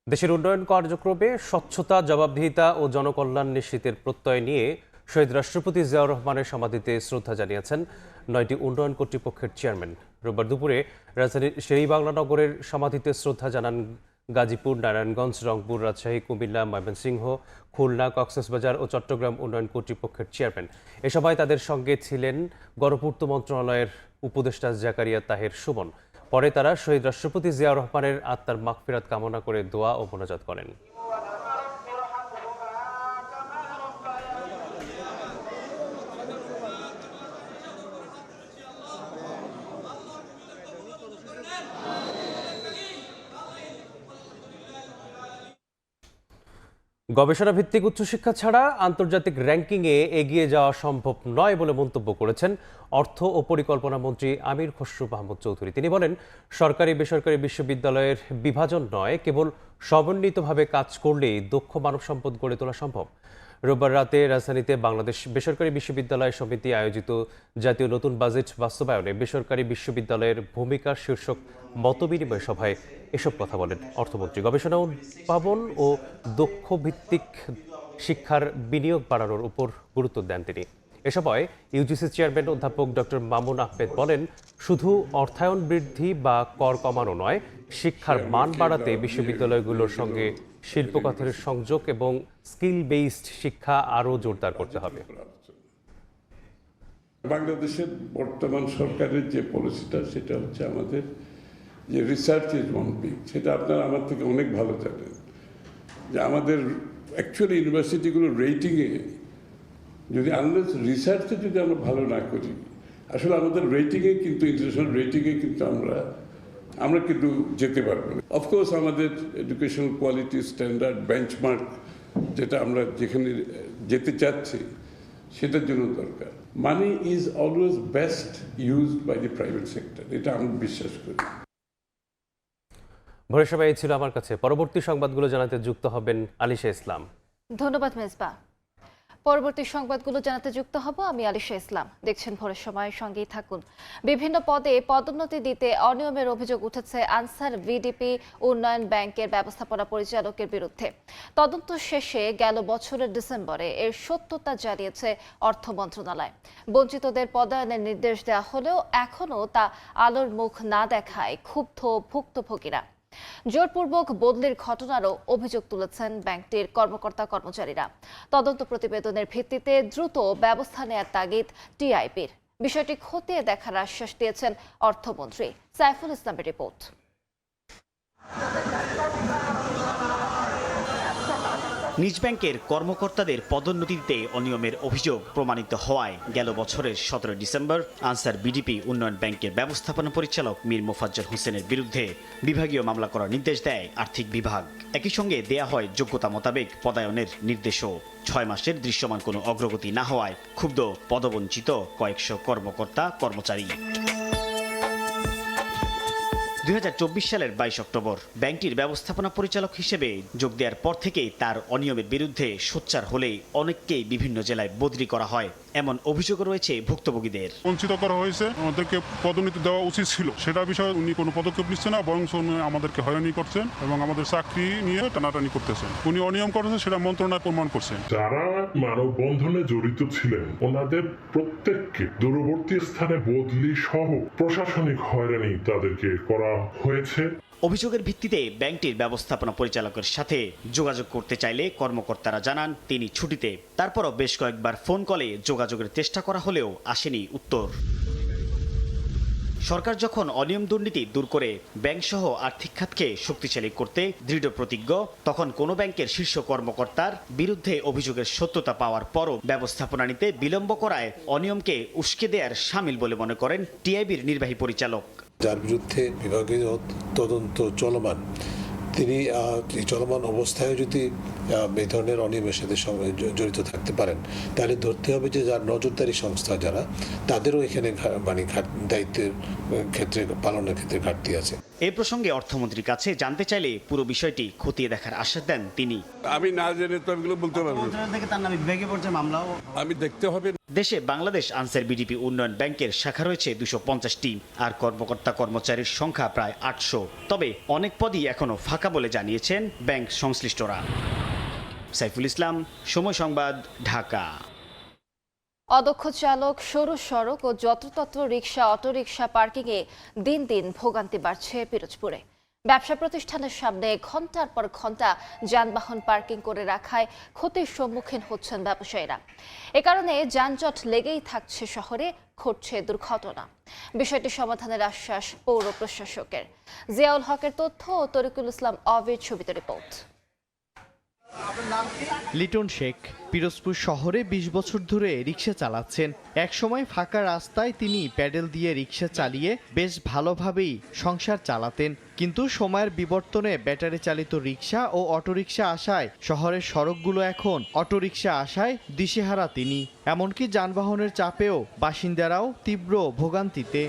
Speaker 1: দেশের উন্নয়ন কার্যক্রমে স্বচ্ছতা, জবাবদিহিতা ও জনকল্যাণ নিশ্চিতের প্রত্যয় নিয়ে শহীদ রাষ্ট্রপতি জিয়াউর রহমানের সমাধিতে শ্রদ্ধা জানিয়েছেন 9টি উন্নয়ন কর্তৃপক্ষের চেয়ারম্যান। রোববার দুপুরে রাজধানীর শেরেবাংলা নগরের সমাধিতে শ্রদ্ধা জানান গাজীপুর, নারায়ণগঞ্জ, রংপুর, রাজশাহী, কুমিল্লা, ময়মনসিংহ, খুলনা, কক্সবাজার ও চট্টগ্রাম উন্নয়ন কর্তৃপক্ষের চেয়ারম্যান। এ সময় তাদের সঙ্গে ছিলেন গণপূর্ত মন্ত্রণালয়ের উপদেষ্টা জাকারিয়া তাহের সুমন। পরে তারা শহীদ রাষ্ট্রপতি জিয়াউর রহমানের আত্মার মাগফিরাত কামনা করে দোয়া ও মোনাজাত করেন। গবেষণা ভিত্তিক উচ্চশিক্ষা ছাড়া আন্তর্জাতিক র্যাঙ্কিংয়ে এগিয়ে যাওয়া সম্ভব নয় বলে মন্তব্য করেছেন অর্থ ও পরিকল্পনা মন্ত্রী আমির খসরু মাহমুদ চৌধুরী। তিনি বলেন, সরকারি বেসরকারি বিশ্ববিদ্যালয়ের বিভাজন নয়, কেবল সমন্বিতভাবে কাজ করলেই দক্ষ মানব সম্পদ গড়ে তোলা সম্ভব। রোববার রাতে রাজধানীতে বাংলাদেশ বেসরকারি বিশ্ববিদ্যালয় সমিতি আয়োজিত জাতীয় নতুন বাজেট বাস্তবায়নে বেসরকারি বিশ্ববিদ্যালয়ের ভূমিকা শীর্ষক মতবিনিময় সভায় এসব কথা বলেন অর্থমন্ত্রী। গবেষণা উদ্ভাবন ও দক্ষ ভিত্তিক শিক্ষার বিনিয়োগ বাড়ানোর উপর গুরুত্ব দেন তিনি। এ সময় ইউজিসি চেয়ারম্যান অধ্যাপক ডক্টর মামুন আহমেদ বলেন, শুধু অর্থায়ন বৃদ্ধি বা কর কমানো নয়, শিক্ষার মান বাড়াতে বিশ্ববিদ্যালয়গুলোর সঙ্গে শিল্পকথের সংযোগ এবং স্কিল বেসড শিক্ষা আরও জোরদার করতে হবে।
Speaker 18: বাংলাদেশের বর্তমান সরকারের যে পলিসিটা, সেটা হচ্ছে আমাদের যে রিসার্চ ইজ ওয়ান পিক, সেটা আপনারা আমার থেকে অনেক ভালো জানেন, যে আমাদের অ্যাকচুয়ালি ইউনিভার্সিটিগুলোর রেটিংয়ে যদি আনলেস রিসার্চে যদি আমরা ভালো না করি, আসলে আমাদের রেটিংয়ে কিন্তু ইন্টারন্যাশনাল রেটিংয়ে কিন্তু আমরা কিন্তু যেতে পারবো না। অফকোর্স আমাদের এডুকেশনাল কোয়ালিটি স্ট্যান্ডার্ড বেঞ্চমার্ক যেটা আমরা যেখানে যেতে চাচ্ছি, সেটার জন্য দরকার। Money is always best used by the private sector, এটা আমি বিশ্বাস করি।
Speaker 1: ভোরের সময় এই ছিল আমার কাছে। পরবর্তী সংবাদগুলো জানাতে যুক্ত হবেন আলিশা ইসলাম।
Speaker 10: ধন্যবাদ মেজবা। পরবর্তী সংবাদগুলো জানাতে যুক্ত হব আমি আলিশা ইসলাম। দেখছেন ভোরের সময়, সঙ্গেই থাকুন। বিভিন্ন পদে পদোন্নতি দিতে অনিয়মের অভিযোগ উঠেছে আনসার ভিডিপি উন্নয়ন ব্যাংকের ব্যবস্থাপনা পরিচালকের বিরুদ্ধে। তদন্ত শেষে গেল বছরের ডিসেম্বরে এর সত্যতা জানিয়েছে অর্থ মন্ত্রণালয়। বঞ্চিতদের পদায়নের নির্দেশ দেওয়া হলেও এখনও তা আলোর মুখ না দেখায় ক্ষুব্ধ ভুক্তভোগীরা। জোরপূর্বক বদলির ঘটনারও অভিযোগ তুলেছেন ব্যাংকটির কর্মকর্তা কর্মচারীরা। তদন্ত প্রতিবেদনের ভিত্তিতে দ্রুত ব্যবস্থা নেয়ার তাগিদ টিআইবির। বিষয়টি খতিয়ে দেখার আশ্বাস দিয়েছেন অর্থমন্ত্রী। সাইফুল ইসলামের রিপোর্ট।
Speaker 11: নিজ ব্যাংকের কর্মকর্তাদের পদোন্নতিতে অনিয়মের অভিযোগ প্রমাণিত হওয়ায় গেল বছরের 17 ডিসেম্বর আনসার বিডিপি উন্নয়ন ব্যাংকের ব্যবস্থাপনা পরিচালক মীর মোফাজ্জল হোসেনের বিরুদ্ধে বিভাগীয় মামলা করার নির্দেশ দেয় আর্থিক বিভাগ। একই সঙ্গে দেয়া হয় যোগ্যতা মোতাবেক পদায়নের নির্দেশও। 6 মাসের দৃশ্যমান কোনো অগ্রগতি না হওয়ায় ক্ষুব্ধ পদবঞ্চিত কয়েকশো কর্মকর্তা কর্মচারী। 2024 সালের 22 অক্টোবর ব্যাংকটির ব্যবস্থাপনা পরিচালক হিসেবে যোগ দেওয়ার পর থেকেই তার অনিয়মের বিরুদ্ধে সোচ্চার হলেই অনেককেই বিভিন্ন জেলায় বদলি করা হয়, এমন অভিযোগ রয়েছে ভুক্তভোগীদের।
Speaker 12: বঞ্চিত করা হয়েছে, আমাদেরকে পদোন্নতি দেওয়া উচিত ছিল, সেটা বিষয়ে উনি কোনো পদক্ষেপ নিচ্ছেন না, বরং আমাদেরকে হয়রানি করছেন এবং আমাদের চাকরি নিয়ে টানাটানি করতেছেন। উনি অনিয়ম করেছেন, সেটা মন্ত্রণালয় প্রমাণ করছেন।
Speaker 14: যারা মানববন্ধনে জড়িত ছিলেন ওনাদের প্রত্যেককে দূরবর্তী স্থানে বদলি সহ প্রশাসনিক হয়রানি তাদেরকে করা হয়েছে।
Speaker 11: অভিযোগের ভিত্তিতে ব্যাংকটির ব্যবস্থাপনা পরিচালকের সাথে যোগাযোগ করতে চাইলে কর্মকর্তারা জানান তিনি ছুটিতে। তারপরও বেশ কয়েকবার ফোন কলে যোগাযোগের চেষ্টা করা হলেও আসেনি উত্তর। সরকার যখন অনিয়ম দুর্নীতি দূর করে ব্যাংকসহ আর্থিক খাতকে শক্তিশালী করতে দৃঢ় প্রতিজ্ঞ, তখন কোনো ব্যাংকের শীর্ষ কর্মকর্তার বিরুদ্ধে অভিযোগের সত্যতা পাওয়ার পরও ব্যবস্থাপনা নিতে বিলম্ব করায় অনিয়মকে উস্কে দেওয়ার শামিল বলে মনে করেন টিআইবির নির্বাহী পরিচালক।
Speaker 7: যার বিরুদ্ধে বিভাগীয় তদন্ত চলমান, তিনি চলমান অবস্থায় যদি এই ধরনের অনিয়মের সাথে জড়িত থাকতে পারেন, তাহলে ধরতে হবে যে যার নজরদারি সংস্থা যারা, তাদেরও এখানে দায়িত্বের ক্ষেত্রে পালনের ক্ষেত্রে ঘাটতি আছে।
Speaker 11: এই প্রসঙ্গে অর্থমন্ত্রীর কাছে জানতে চাইলে পুরো বিষয়টি খতিয়ে দেখার আশ্বাস দেন তিনি।
Speaker 8: আমি না জেনে তো এগুলো বলতে পারবো না।
Speaker 11: তার নামে বিভাগীয় পর্যায়ে মামলাও
Speaker 8: আমি দেখতে হবে।
Speaker 11: দেশে বাংলাদেশ আনসার বিডিপি উন্নয়ন ব্যাংকের শাখা রয়েছে 250টি, আর কর্মকর্তা কর্মচারীর সংখ্যা প্রায় 800। তবে অনেক পদই এখনো ফাঁকা বলে জানিয়েছেন ব্যাংক সংশ্লিষ্টরা। সাইফুল ইসলাম, সময় সংবাদ, ঢাকা।
Speaker 10: অদক্ষ চালক, সরু সড়ক ও যত্রতত্র রিকশা, অটোরিকশা পার্কিংয়ে দিন দিন ভোগান্তি বাড়ছে পিরোজপুরে। ব্যবসা প্রতিষ্ঠানের সামনে ঘন্টার পর ঘন্টা যানবাহন পার্কিং করে রাখায় ক্ষতির সম্মুখীন হচ্ছেন ব্যবসায়ীরা। এ কারণে যানজট লেগেই থাকছে, শহরে ঘটছে দুর্ঘটনা। বিষয়টি সমাধানের আশ্বাস পৌর প্রশাসকের। জিয়াউল হকের তথ্য ও তরিকুল ইসলাম অবির ছবিতে রিপোর্ট।
Speaker 3: লিটন শেখ পিরোজপুর শহরে 20 বছর ধরে রিকশা চালাচ্ছেন। একসময় ফাঁকা রাস্তায় তিনি প্যাডেল দিয়ে রিকশা চালিয়ে বেশ ভালোভাবেই সংসার চালাতেন, কিন্তু সময়ের বিবর্তনে ব্যাটারি চালিত রিকশা ও অটোরিকশা আসায় শহরের সড়কগুলো এখন অটোরিকশা আসায় দিশেহারা তিনি। এমনকি যানবাহনের চাপেও বাসিন্দারাও তীব্র ভোগান্তিতে।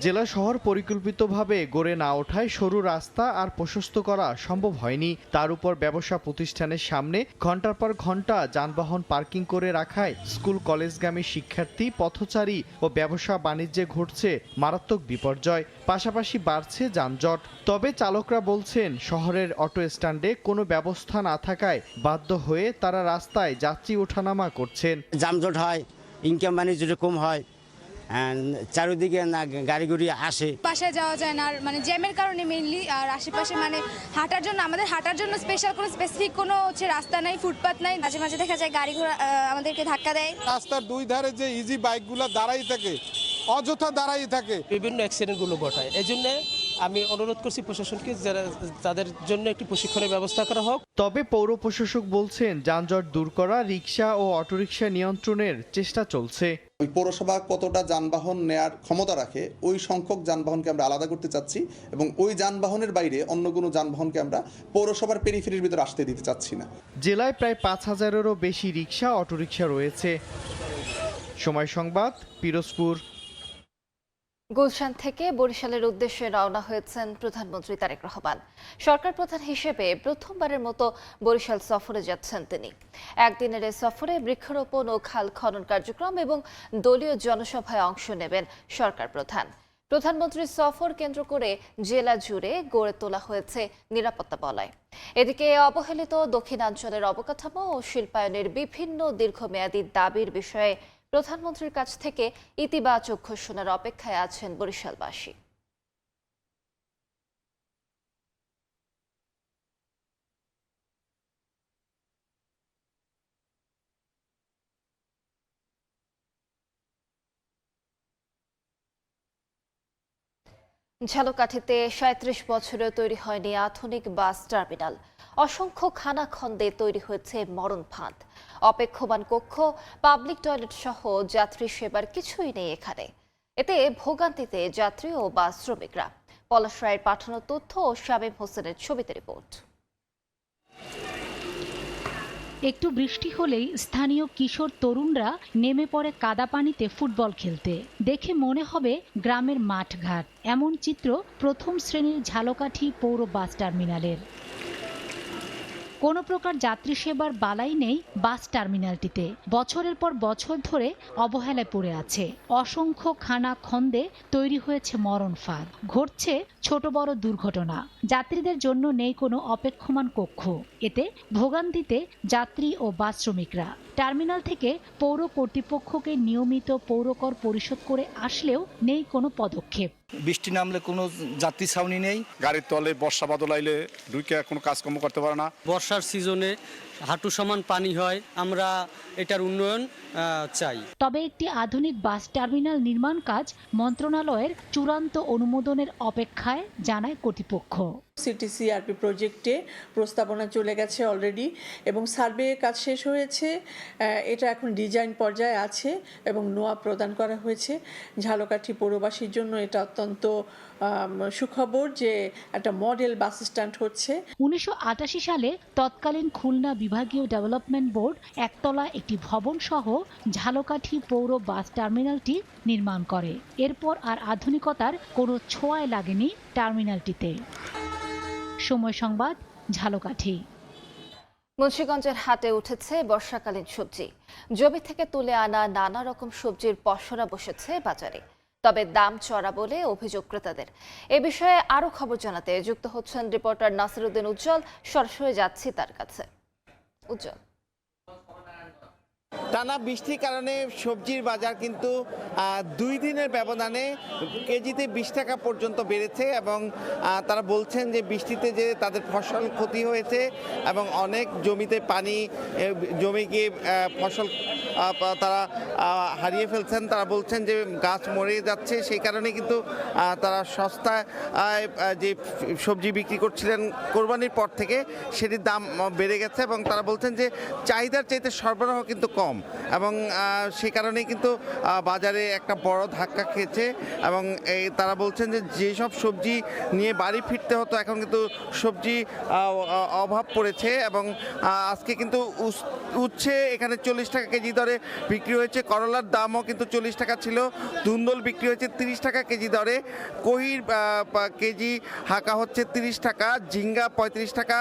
Speaker 3: জেলা শহর পরিকল্পিতভাবে গড়ে না ওঠায় সরু রাস্তা আর প্রশস্ত করা সম্ভব হয়নি। তার উপর ব্যবসা প্রতিষ্ঠানের সামনে ঘন্টার পর ঘন্টা যানবাহন পার্কিং করে রাখায় স্কুল কলেজগামী শিক্ষার্থী, পথচারী ও ব্যবসা বাণিজ্যে ঘটছে মারাত্মক বিপর্যয়। পাশাপাশি বাড়ছে যানজট। তবে চালকরা বলছেন, শহরের অটো স্ট্যান্ডে কোনো ব্যবস্থা না থাকায় বাধ্য হয়ে তারা রাস্তায় যাত্রী ওঠানামা করছেন।
Speaker 13: যানজট হয়, ইনকাম বাণিজ্য কম হয়, চারিদিকে না গাড়ি গুড়ি আসে,
Speaker 15: বাসায় যাওয়া যায় না। আর মানে জ্যামের কারণে মেইনলি, আর আশেপাশে মানে হাঁটার জন্য, আমাদের হাঁটার জন্য স্পেশাল কোনো স্পেসিফিক কোনো রাস্তা নাই, ফুটপাত নাই। মাঝে মাঝে দেখা যায় গাড়ি ঘোড়া আমাদেরকে ধাক্কা দেয়।
Speaker 9: রাস্তার দুই ধারে যে ইজি বাইকগুলো দাঁড়াই থাকে, অযথা দাঁড়াই থাকে,
Speaker 16: বিভিন্ন অ্যাক্সিডেন্টগুলো ঘটায়। এই জন্য আমি অনুরোধ করছি প্রশাসনকে তাদের জন্য একটি প্রশিক্ষণের ব্যবস্থা করা হোক।
Speaker 3: তবে পৌর প্রশাসক বলছেন, যানজট দূর করা, রিকশা ও অটোরিকশা নিয়ন্ত্রণের চেষ্টা চলছে।
Speaker 19: ওই পৌরসভা কতটা যানবাহন নেয়ার ক্ষমতা রাখে, ওই সংখ্যক যানবাহনকে আমরা আলাদা করতে চাচ্ছি, এবং ওই যানবাহনের বাইরে অন্য কোনো যানবাহনকে আমরা পৌরসভার পেরিফেরির ভিতরে আসতে দিতে চাচ্ছি না।
Speaker 3: জেলায় প্রায় 5000-এরও বেশি রিকশা, অটোরিকশা রয়েছে। সময় সংবাদ, পিরোজপুর।
Speaker 10: গুলশান থেকে বরিশালের উদ্দেশ্যে রওনা হয়েছেন প্রধানমন্ত্রী তারেক রহমান। সরকার প্রধান হিসেবে প্রথমবারের মতো বরিশাল সফরে যাচ্ছেন তিনি। একদিনের এই সফরে বৃক্ষরোপণ ও খাল খনন কার্যক্রম এবং দলীয় জনসভায় অংশ নেবেন সরকার প্রধান। প্রধানমন্ত্রীর সফর কেন্দ্র করে জেলা জুড়ে গড়ে তোলা হয়েছে নিরাপত্তা বলয়। এদিকে অবহেলিত দক্ষিণাঞ্চলের অবকাঠামো ও শিল্পায়নের বিভিন্ন দীর্ঘমেয়াদী দাবির বিষয়ে প্রধানমন্ত্রীর কাছ থেকে ইতিবাচক ঘোষণার অপেক্ষায় আছেন বরিশালবাসী। ঝালকাঠিতে ৩৭ বছরে তৈরি হয়নি আধুনিক বাস টার্মিনাল। অসংখ্য খানাখন্দে তৈরি হয়েছে মরণ ফাঁদ। অপেক্ষমান কক্ষ, পাবলিক টয়লেট সহ যাত্রী সেবার কিছুই নেই এখানে। এতে ভোগান্তিতে যাত্রী ও বাস শ্রমিকরা। পলাশ রায়ের পাঠানো তথ্য ও শামীম হোসেনের ছবিতে রিপোর্ট।
Speaker 23: একটু বৃষ্টি হলেই স্থানীয় কিশোর তরুণরা নেমে পড়ে কাদা পানিতে ফুটবল খেলতে। দেখে মনে হবে গ্রামের মাঠঘাট। এমন চিত্র প্রথম শ্রেণীর ঝালকাঠি পৌর বাস টার্মিনালের। কোনো প্রকার যাত্রী সেবার বালাই নেই বাস টার্মিনালটিতে। বছরের পর বছর ধরে অবহেলায় পড়ে আছে। অসংখ্য খানা খন্দে তৈরি হয়েছে মরণ ফাঁদ। ঘটছে ছোট বড় দুর্ঘটনা। যাত্রীদের জন্য নেই কোনো অপেক্ষমান কক্ষ। এতে ভোগান্তিতে যাত্রী ও বাস শ্রমিকরা। টার্মিনাল থেকে পৌর কর্তৃপক্ষকে নিয়মিত পৌরকর পরিশোধ করে আসলেও নেই কোনো পদক্ষেপ।
Speaker 2: বৃষ্টি নামলে কোনো যাত্রী ছাউনি নেই,
Speaker 8: গাড়ির তলে বর্ষা বাদল আইলে ঢুকে কোনো কাজকর্ম করতে পারে না।
Speaker 4: বর্ষার সিজনে হাঁটু সমান পানি হয়, আমরা এটার উন্নয়ন চাই।
Speaker 23: তবে একটি আধুনিক বাস টার্মিনাল নির্মাণ কাজ মন্ত্রণালয়ের চূড়ান্ত অনুমোদনের অপেক্ষায় জানায় কর্তৃপক্ষ।
Speaker 6: সিটিসিআরপি প্রজেক্টে প্রস্তাবনা চলে গেছে অলরেডি এবং সার্ভে কাজ শেষ হয়েছে। এটা এখন ডিজাইন পর্যায়ে আছে এবং নোয়া প্রদান করা হয়েছে। ঝালকাঠি পৌরবাসীর জন্য এটা অত্যন্ত সুখবর যে একটা মডেল বাস স্ট্যান্ড হচ্ছে।
Speaker 23: 1988 সালে তৎকালীন খুলনা বিভাগীয় ডেভেলপমেন্ট বোর্ড একতলা একটি ভবন সহ ঝালকাঠি পৌর বাস টার্মিনালটি নির্মাণ করে। এরপর আর আধুনিকতার কোনো ছোঁয়াই লাগেনি টার্মিনালটিতে। সময় সংবাদ, ঝালকাঠি।
Speaker 10: মুন্সিগঞ্জের হাটে উঠেছে বর্ষাকালীন সবজি। জমি থেকে তুলে আনা নানা রকম সবজির পসরা বসেছে বাজারে, তবে দাম চড়া বলে অভিযোগ ক্রেতাদের। এ বিষয়ে আরো খবর জানাতে যুক্ত হচ্ছেন রিপোর্টার নাসিরউদ্দিন উজ্জ্বল। সরাসরি যাচ্ছি তার কাছে। উজ্জ্বল,
Speaker 17: টানা বৃষ্টির কারণে সবজির বাজার কিন্তু 2 দিনের ব্যবধানে কেজিতে 20 টাকা পর্যন্ত বেড়েছে এবং তারা বলছেন যে বৃষ্টিতে যে তাদের ফসল ক্ষতি হয়েছে এবং অনেক জমিতে পানি জমে গিয়ে ফসল তারা হারিয়ে ফেলছেন। তারা বলছেন যে গাছ মরে যাচ্ছে, সেই কারণে কিন্তু তারা সস্তায় যে সবজি বিক্রি করছিলেন কোরবানির পর থেকে সেটির দাম বেড়ে গেছে এবং তারা বলছেন যে চাহিদার চাইতে সরবরাহ কিন্তু কম এবং সেই কারণেই কিন্তু বাজারে একটা বড় ধাক্কা খেয়েছে এবং তারা বলছেন যে যেসব সবজি নিয়ে বাড়ি ফিরতে হতো এখন কিন্তু সবজি অভাব পড়েছে এবং আজকে কিন্তু উচ্ছে এখানে 40 টাকা কেজি দরে বিক্রি হয়েছে। করলার দামও কিন্তু 40 টাকা ছিল। ধুন্দল বিক্রি হয়েছে 30 টাকা কেজি দরে। কহির কেজি হাঁকা হচ্ছে 30 টাকা, ঝিঙ্গা 35 টাকা,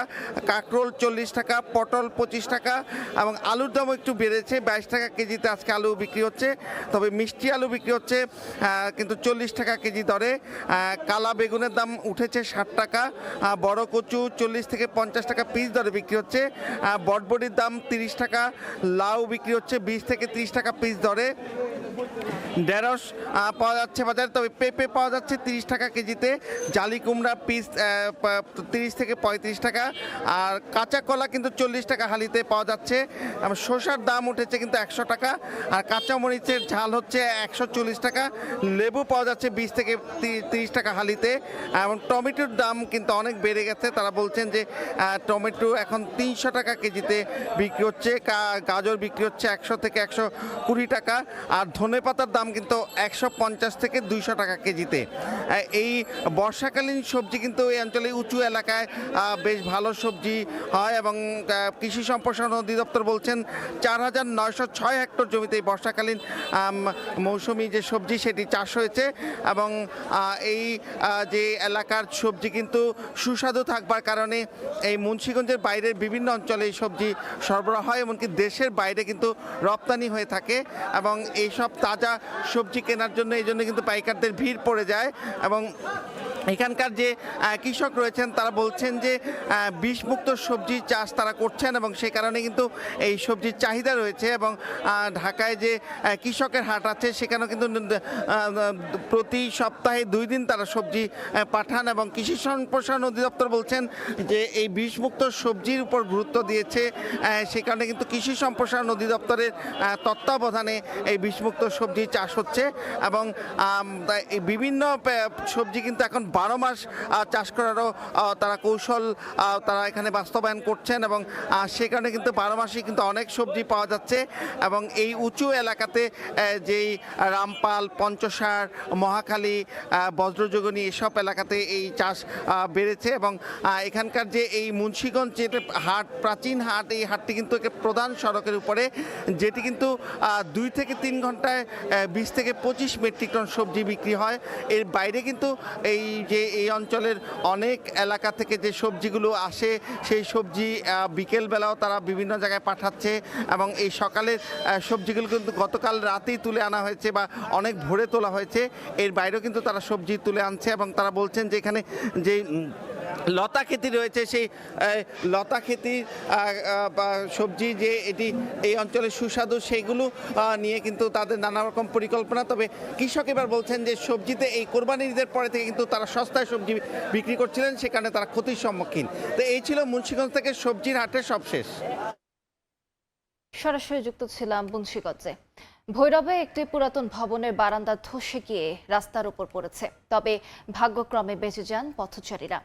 Speaker 17: কাঁকরোল 40 টাকা, পটল 25 টাকা এবং আলুর দামও একটু বেড়েছে। 22 টাকা কেজিতে আজকে আলু বিক্রি হচ্ছে, তবে মিষ্টি আলু বিক্রি হচ্ছে কিন্তু 40 টাকা কেজি দরে। কালা বেগুনের দাম উঠেছে 60 টাকা, বড় কচু 40 থেকে 50 টাকা পিস দরে বিক্রি হচ্ছে। বটবটির দাম 30 টাকা, লাউ বিক্রি হচ্ছে 20 থেকে 30 টাকা পিস দরে। ঢেঁড়স পাওয়া যাচ্ছে বাজারে, তবে পেঁপে পাওয়া যাচ্ছে 30 টাকা কেজিতে। জালি কুমড়া পিস 30 থেকে 35 টাকা আর কাঁচা কলা কিন্তু 40 টাকা হালিতে পাওয়া যাচ্ছে। শসার দাম উঠেছে কিন্তু 100 টাকা আর কাঁচামরিচের ঝাল হচ্ছে 140 টাকা। লেবু পাওয়া যাচ্ছে 20 থেকে 30 টাকা হালিতে এবং টমেটোর দাম কিন্তু অনেক বেড়ে গেছে। তারা বলছেন যে টমেটো এখন 300 টাকা কেজিতে বিক্রি হচ্ছে। গাজর বিক্রি হচ্ছে 100 থেকে 120 টাকা আর ধনেপাতার দাম কিন্তু 150 থেকে 200 টাকা কেজিতে। এই বর্ষাকালীন সবজি কিন্তু এই অঞ্চলে উঁচু এলাকায় বেশ ভালো সবজি হয় এবং কৃষি সম্প্রসারণ অধিদপ্তর বলছেন 4906 হেক্টর জমিতে এই বর্ষাকালীন মৌসুমি যে সবজি সেটি চাষ হয়েছে এবং এই যে এলাকার সবজি কিন্তু সুস্বাদু থাকবার কারণে এই মুন্সিগঞ্জের বাইরের বিভিন্ন অঞ্চলে এই সবজি সরবরাহ হয়, এমনকি দেশের বাইরে কিন্তু রপ্তানি হয়ে থাকে এবং এইসব তাজা সবজি কেনার জন্য এই জন্য কিন্তু পাইকারদের ভিড় পড়ে যায় এবং এখানকার যে কৃষক রয়েছেন তারা বলছেন যে বিষমুক্ত সবজি চাষ তারা করছেন এবং সেই কারণে কিন্তু এই সবজির চাহিদা রয়েছে এবং ঢাকায় যে কৃষকের হাট আছে সেখানেও কিন্তু প্রতি সপ্তাহে 2 দিন তারা সবজি পাঠান এবং কৃষি সম্প্রসারণ অধিদপ্তর বলছেন যে এই বিষমুক্ত সবজির উপর গুরুত্ব দিয়েছে, সেই কারণে কিন্তু কৃষি সম্প্রসারণ অধিদপ্তরের তত্ত্বাবধানে এই বিষমুক্ত সবজি চাষ হচ্ছে এবং এই বিভিন্ন সবজি কিন্তু এখন 12 মাস চাষ করারও তারা কৌশল তারা এখানে বাস্তবায়ন করছেন এবং সে কারণে কিন্তু 12 মাসেই কিন্তু অনেক সবজি পাওয়া যাচ্ছে এবং এই উঁচু এলাকাতে যেই রামপাল, পঞ্চসার, মহাখালী, বজ্রযোগিনী এসব এলাকাতে এই চাষ বেড়েছে এবং এখানকার যে এই মুন্সিগঞ্জ যে হাট, প্রাচীন হাট, এই হাটটি কিন্তু প্রধান সড়কের উপরে, যেটি কিন্তু 2 থেকে 3 ঘন্টায় 20 থেকে 25 মেট্রিক টন সবজি বিক্রি হয়। এর বাইরে কিন্তু এই যে এই অঞ্চলের অনেক এলাকা থেকে যে সবজিগুলো আসে সেই সবজি বিকেলবেলাও তারা বিভিন্ন জায়গায় পাঠাচ্ছে এবং এই সকালের সবজিগুলো কিন্তু গতকাল রাতেই তুলে আনা হয়েছে বা অনেক ভোরে তোলা হয়েছে। এর বাইরেও কিন্তু তারা সবজি তুলে আনছে এবং তারা বলছেন যে এখানে যে লতা খেতি রয়েছে, সেই লতা খেতির সবজি যে এটি এই অঞ্চলের সুস্বাদু সেইগুলো নিয়ে কিন্তু তাদের নানা রকম পরিকল্পনা। তবে কৃষক এবার বলছেন যে সবজিতে এই কোরবানির ঈদের পরে থেকে কিন্তু তারা সস্তায় সবজি বিক্রি করছিলেন, সেখানে তারা ক্ষতির সম্মুখীন। তো এই ছিল মুন্সিগঞ্জ থেকে সবজির হাটের সবশেষ।
Speaker 10: সরাসরি যুক্ত ছিলাম মুন্সিগঞ্জে। ভৈরবে একটি পুরাতন ভবনের বারান্দা ধসে গিয়ে রাস্তার উপর পড়েছে, তবে ভাগ্যক্রমে বেঁচে যান পথচারীরা।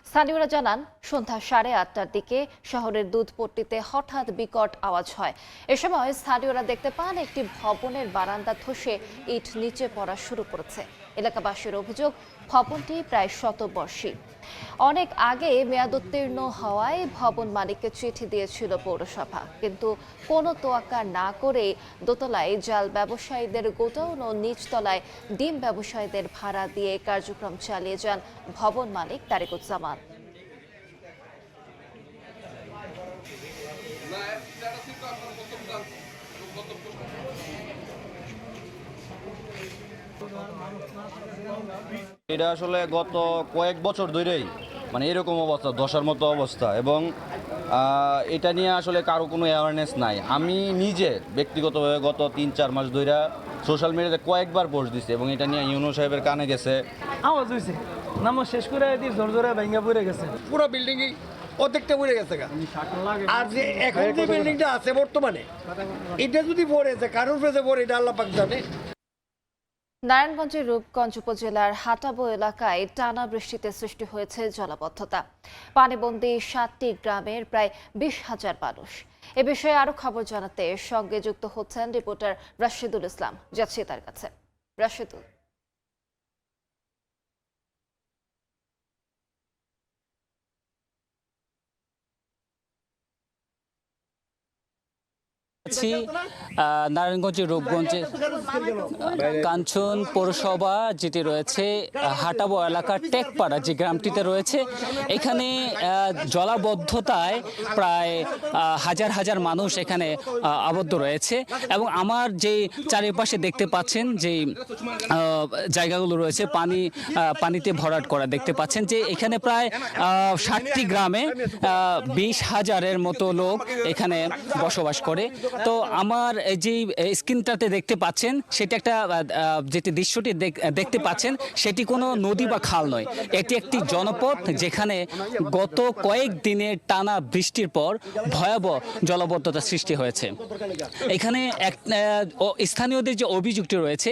Speaker 10: স্থানীয়রা জানান, সন্ধ্যা 8:30টার দিকে শহরের দুধপট্টিতে হঠাৎ বিকট আওয়াজ হয়। এ সময় স্থানীয়রা দেখতে পান একটি ভবনের বারান্দা ধসে ইট নিচে পড়া শুরু করেছে। এলাকাবাসীর অভিযোগ, ভবনটি প্রায় শতবর্ষী। অনেক আগে মেয়াদোত্তীর্ণ হওয়ায় ভবন মালিককে চিঠি দিয়েছিল পৌরসভা, কিন্তু কোনো তোয়াক্কা না করে দোতলায় জাল ব্যবসায়ীদের গোডাউন ও নিচতলায় ডিম ব্যবসায়ীদের ভাড়া দিয়ে কার্যক্রম চালিয়ে যান ভবন মালিক তারেকুজ্জামান।
Speaker 5: এটা আসলে গত কয়েক বছর ধরেই মানে এরকম অবস্থা, ধসার মতো অবস্থা, এবং এটা নিয়ে আসলে কারো কোনো অ্যাওয়ারনেস নাই। আমি নিজে ব্যক্তিগতভাবে গত 3-4 মাস ধরে সোশ্যাল মিডিয়াতে কয়েকবার পোস্ট দিচ্ছি, এবং এটা নিয়ে ইউনো সাহেবের কানে গেছে।
Speaker 20: আওয়াজ হয়েছে, নামও শেষ করে জোর জোরে ভেঙে পড়ে গেছে, পুরো বিল্ডিংই অর্ধেকটা পড়ে গেছে। আর যে এখন যে বিল্ডিংটা আছে বর্তমানে, এটা যদি পড়েছে কারোর পেছে পড়ে, এটা আল্লাহ পাক জানে।
Speaker 10: নারায়ণগঞ্জের রূপগঞ্জ উপজেলার হাটাবো এলাকায় টানা বৃষ্টিতে সৃষ্টি হয়েছে জলাবদ্ধতা। পানিবন্দী 7টি গ্রামের প্রায় 20,000 মানুষ। এ বিষয়ে আরো খবর জানাতে সঙ্গে যুক্ত হচ্ছেন রিপোর্টার রাশিদুল ইসলাম। যাচ্ছি তার কাছে। রাশিদুল,
Speaker 21: নারায়ণগঞ্জের রূপগঞ্জে কাঞ্চন পৌরসভা যেটি রয়েছে, হাটাবো এলাকার টেকপাড়া যে গ্রামটিতে রয়েছে, এখানে জলাবদ্ধতায় প্রায় হাজার হাজার মানুষ এখানে আবদ্ধ রয়েছে। এবং আমার যে চারিপাশে দেখতে পাচ্ছেন যে জায়গাগুলো রয়েছে, পানিতে ভরাট করা দেখতে পাচ্ছেন, যে এখানে প্রায় 60টি গ্রামে 20,000-এর মতো লোক এখানে বসবাস করে। তো আমার যে স্ক্রিনটাতে দেখতে পাচ্ছেন, সেটা একটা যেটি দৃশ্যটি দেখতে পাচ্ছেন, সেটি কোনো নদী বা খাল নয়, এটি একটি জনপদ, যেখানে গত কয়েক দিনের টানা বৃষ্টির পর ভয়াবহ জলাবদ্ধতা সৃষ্টি হয়েছে। এখানে স্থানীয়দের যে অভিযোগটি রয়েছে,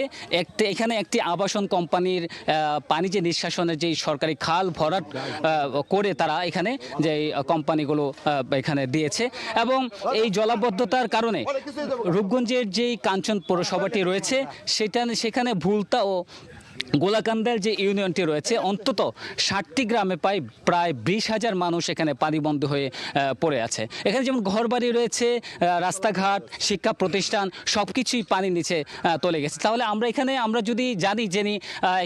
Speaker 21: এখানে একটি আবাসন কোম্পানির পানি যে নিষ্কাশনের যে সরকারি খাল ভরাট করে তারা এখানে যে কোম্পানিগুলো এখানে দিয়েছে, এবং এই জলাবদ্ধতার কারণে রূপগঞ্জের যে কাঞ্চন পৌরসভাটি রয়েছে, সেখানে ভুলতা ও গোলাকান্দার যে ইউনিয়নটি রয়েছে, অন্তত 60টি গ্রামে প্রায় 20,000 মানুষ এখানে পানিবন্দী হয়ে পড়ে আছে। এখানে যেমন ঘরবাড়ি রয়েছে, রাস্তাঘাট, শিক্ষা প্রতিষ্ঠান সবকিছুই পানির নিচে চলে গেছে। তাহলে আমরা যদি জানি যে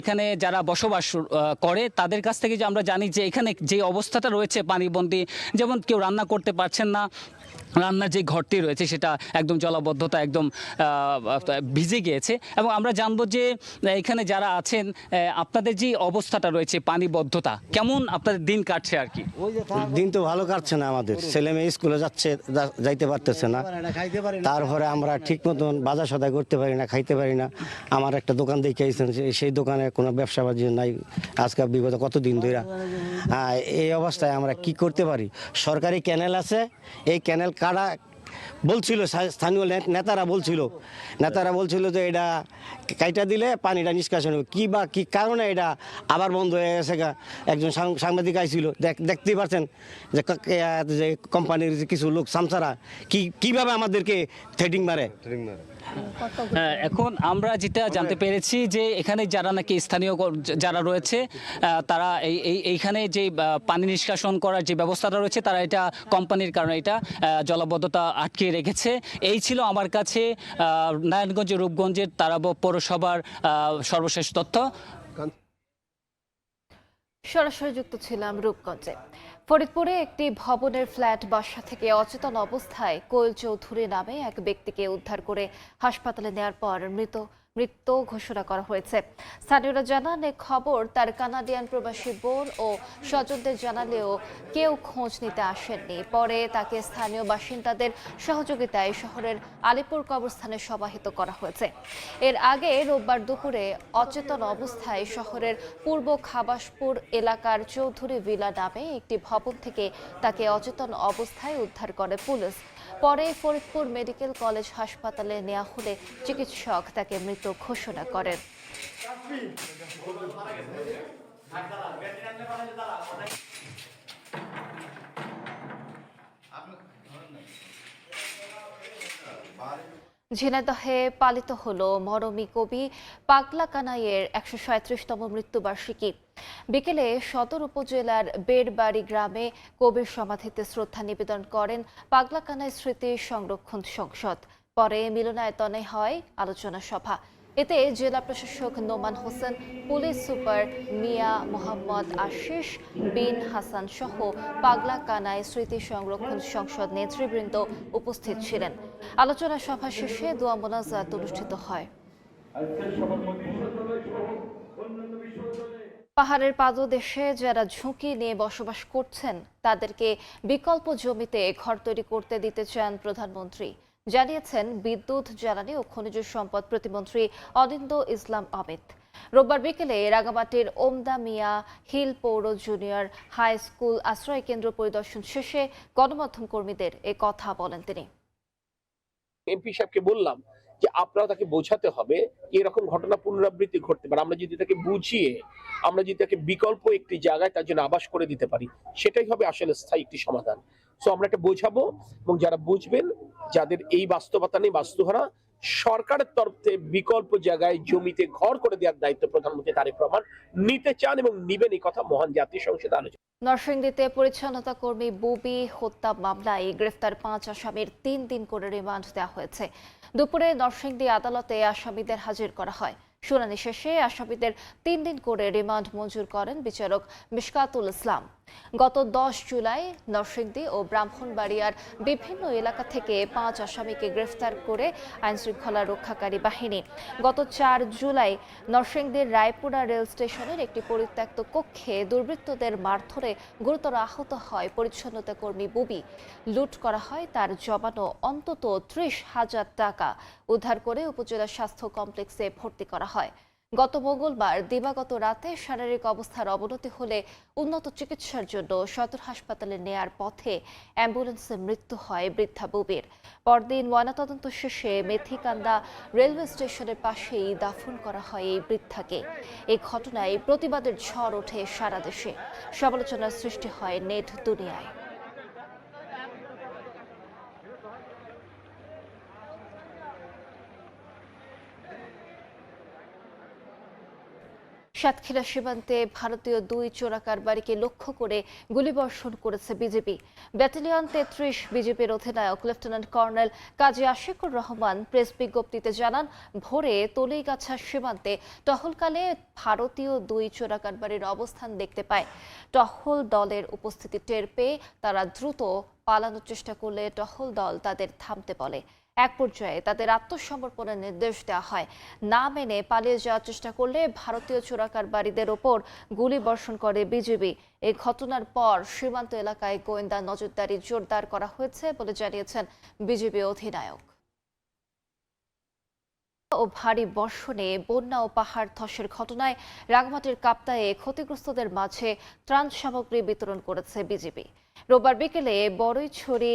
Speaker 21: এখানে যারা বসবাস করে তাদের কাছ থেকে যে আমরা জানি যে এখানে যে অবস্থাটা রয়েছে পানিবন্দী, যেমন কেউ রান্না করতে পারছেন না, রান্নার যে ঘরটি রয়েছে সেটা একদম জলাবদ্ধতা একদম ভিজে গিয়েছে। এবং আমরা জানবো যে এখানে যারা আছেন, আপনাদের যে অবস্থাটা রয়েছে পানিবদ্ধতা, কেমন আপনাদের দিন কাটছে আর কি?
Speaker 24: দিন তো ভালো কাটছে না, আমাদের ছেলে মেয়ে স্কুলে যাইতে পারতেছে না, তারপরে আমরা ঠিক মতন বাজার সদাই করতে পারি না, খাইতে পারি না। আমার একটা দোকান দেখে আইছেন, সেই দোকানে কোনো ব্যবসা বাণিজ্য নাই আজকে বিগত কতদিন ধরে। এই অবস্থায় আমরা কি করতে পারি? সরকারি ক্যানেল আছে, এই ক্যানেল কাটা বলছিল, স্থানীয় নেতারা বলছিল যে এটা কাইটা দিলে পানিটা নিষ্কাশন হবে। কি কারণে এটা আবার বন্ধ হয়ে গেছে? একজন সাংবাদিক আইছিল, দেখতেই পাচ্ছেন যে কোম্পানির কিছু লোক সামসারা কিভাবে আমাদেরকে থ্রেটিং মারে।
Speaker 21: এখন আমরা যেটা জানতে পেরেছি যে এখানে যারা নাকি স্থানীয় যারা রয়েছে, তারা এইখানে যে পানি নিষ্কাশন করার যে ব্যবস্থাটা রয়েছে, তারা এটা কোম্পানির কারণে এটা জলাবদ্ধতা আটকে রেখেছে। এই ছিল আমার কাছে নারায়ণগঞ্জ রূপগঞ্জের তারাব পৌরসভার সর্বশেষ তথ্য।
Speaker 10: সরাসরি যুক্ত ছিলাম রূপগঞ্জে। ফরিদপুরে একটি ভবনের ফ্ল্যাট বাসা থেকে অচেতন অবস্থায় কোয়েল চৌধুরী নামে এক ব্যক্তিকে উদ্ধার করে হাসপাতালে নেওয়ার পর মৃত মৃত্যু ঘোষণা করা হয়েছে। স্থানীয়রা জানান, এই খবর তার কানাডিয়ান প্রবাসী বোন ও স্বজনদের জানালেও কেউ খোঁজ নিতে আসেননি। পরে তাকে স্থানীয় বাসিন্দাদের সহযোগিতায় শহরের আলিপুর কবরস্থানে সমাহিত করা হয়েছে। এর আগে রোববার দুপুরে অচেতন অবস্থায় শহরের পূর্ব খাবাসপুর এলাকার চৌধুরী ভিলা নামে একটি ভবন থেকে তাকে অচেতন অবস্থায় উদ্ধার করে পুলিশ। পরে ফরিদপুর মেডিকেল কলেজ হাসপাতালে নেওয়া হলে চিকিৎসক তাকে মৃত ঘোষণা করেন। ঝিনাইদহে পালিত হলো মরমী কবি পাগলা কানাইয়ের ১৩৭তম মৃত্যুবার্ষিকী। বিকেলে সদর উপজেলার বেড়বাড়ি গ্রামে কবির সমাধিতে শ্রদ্ধা নিবেদন করেন পাগলা কানাই স্মৃতি সংরক্ষণ সংসদ। পরে মিলনায়তনে হয় আলোচনা সভা। এতে জেলা প্রশাসক নোমান হোসেন, পুলিশ সুপার মিয়া মোহাম্মদ আশিস বিন হাসান সহ পাগলা কানাই স্মৃতি সংরক্ষণ সংসদ নেতৃবৃন্দ উপস্থিত ছিলেন। আলোচনা সভা শেষে দোয়া মোনাজাত অনুষ্ঠিত হয়। পাহাড়ের পাদদেশে যারা ঝুঁকি নিয়ে বসবাস করছেন তাদেরকে বিকল্প জমিতে ঘর তৈরি করতে দিতে চান প্রধানমন্ত্রী, জানিয়েছেন বিদ্যুৎ, জ্বালানি ও খনিজ সম্পদ প্রতিমন্ত্রী অনিন্দ ইসলাম অমিত। রোববার বিকেলে রাঙামাটির ওমদা মিয়া হিল পৌর জুনিয়র হাই স্কুল আশ্রয় কেন্দ্র পরিদর্শন শেষে গণমাধ্যম কর্মীদের এ কথা বলেন তিনি।
Speaker 1: এমপি সাহেবকে বললাম যে আপনারা তাকে বোঝাতে হবে এরকম ঘটনা পুনরাবৃত্তি ঘটতে পারে। আমরা যদি তাকে বুঝিয়ে আমরা যদি তাকে বিকল্প একটি জায়গায় তার জন্য আবাস করে দিতে পারি, সেটাই হবে আসলে স্থায়ী একটি সমাধান। সো আমরা এটা বোঝাবো এবং যারা বুঝবেন, যাদের এই বাস্তবতা নেই, বাস্তুহারা, সরকারের তরফ থেকে বিকল্প জায়গায় জমিতে ঘর করে দেওয়ার দায়িত্ব প্রধানমন্ত্রী তারেক রহমান নিতে চান এবং নিবেন, এই কথা মহান জাতীয় সংসদে আলোচনা।
Speaker 10: নরসিংদীতে পরিচ্ছন্নতা কর্মী বুবি হত্যা মামলায় গ্রেফতার 5 আসামির 3 দিন করে রিমান্ড দেওয়া হয়েছে। দুপুরে নরসিংদী আদালতে আসামিদের হাজির করা হয়। শুনানি শেষে আসামিদের 3 দিন করে রিমান্ড মঞ্জুর করেন বিচারক মিশকাতুল ইসলাম। গত 10 জুলাই নরসিংদী ও ব্রাহ্মণবাড়িয়ার বিভিন্ন এলাকা থেকে 5 আসামিকে গ্রেফতার করে আইনশৃঙ্খলা রক্ষাকারী বাহিনী। গত 4 জুলাই নরসিংদীর রায়পুরা রেল স্টেশনের একটি পরিত্যক্ত কক্ষে দুর্বৃত্তদের মারধরে গুরুতর আহত হয় পরিচ্ছন্নতা কর্মী বুবি। লুট করা হয় তার জমানো অন্তত 30,000 টাকা। উদ্ধার করে উপজেলা স্বাস্থ্য কমপ্লেক্সে ভর্তি করা হয়। গত মঙ্গলবার দিবাগত রাতে শারীরিক অবস্থার অবনতি হলে উন্নত চিকিৎসার জন্য সদর হাসপাতালে নেয়ার পথে অ্যাম্বুলেন্সে মৃত্যু হয় বৃদ্ধা বুবির। পরদিন ময়নাতদন্ত শেষে মেথিকান্দা রেলওয়ে স্টেশনের পাশেই দাফন করা হয় এই বৃদ্ধাকে। এই ঘটনায় প্রতিবাদের ঝড় ওঠে সারা দেশে। সমালোচনার সৃষ্টি হয় নেট দুনিয়ায়। সাতক্ষীরা সীমান্তে ভারতীয় 2 চোরাকারবারিকে লক্ষ্য করে গুলিবর্ষণ করেছে বিজেপি। ব্যাটালিয়ন 33 বিজেপির অধিনায়ক লেফটেন্যান্ট কর্নেল কাজী আশিকুর রহমান প্রেস বিজ্ঞপ্তিতে জানান, ভোরে তলিগাছা সীমান্তে টহলকালে ভারতীয় 2 চোরাকারবারির অবস্থান দেখতে পায়। টহল দলের উপস্থিতি টের পেয়ে তারা দ্রুত পালানোর চেষ্টা করলে টহল দল তাদের থামতে বলে। এক পর্যায়ে তাদের আত্মসমর্পণের নির্দেশ দেওয়া হয়। না মেনে পালিয়ে যাওয়ার চেষ্টা করলে ভারতীয় চোরাকারবারিদের ওপর গুলি বর্ষণ করে বিজেপি। এই ঘটনার পর সীমান্ত এলাকায় গোয়েন্দা নজরদারি জোরদার করা হয়েছে বলে জানিয়েছেন বিজেপি অধিনায়ক। ও ভারী বর্ষণে বন্যা ও পাহাড় ধসের ঘটনায় রাঙামাটির কাপ্তায়ে ক্ষতিগ্রস্তদের মাঝে ত্রাণ সামগ্রী বিতরণ করেছে বিজেপি। রোববার বিকেলে বড়ইছড়ি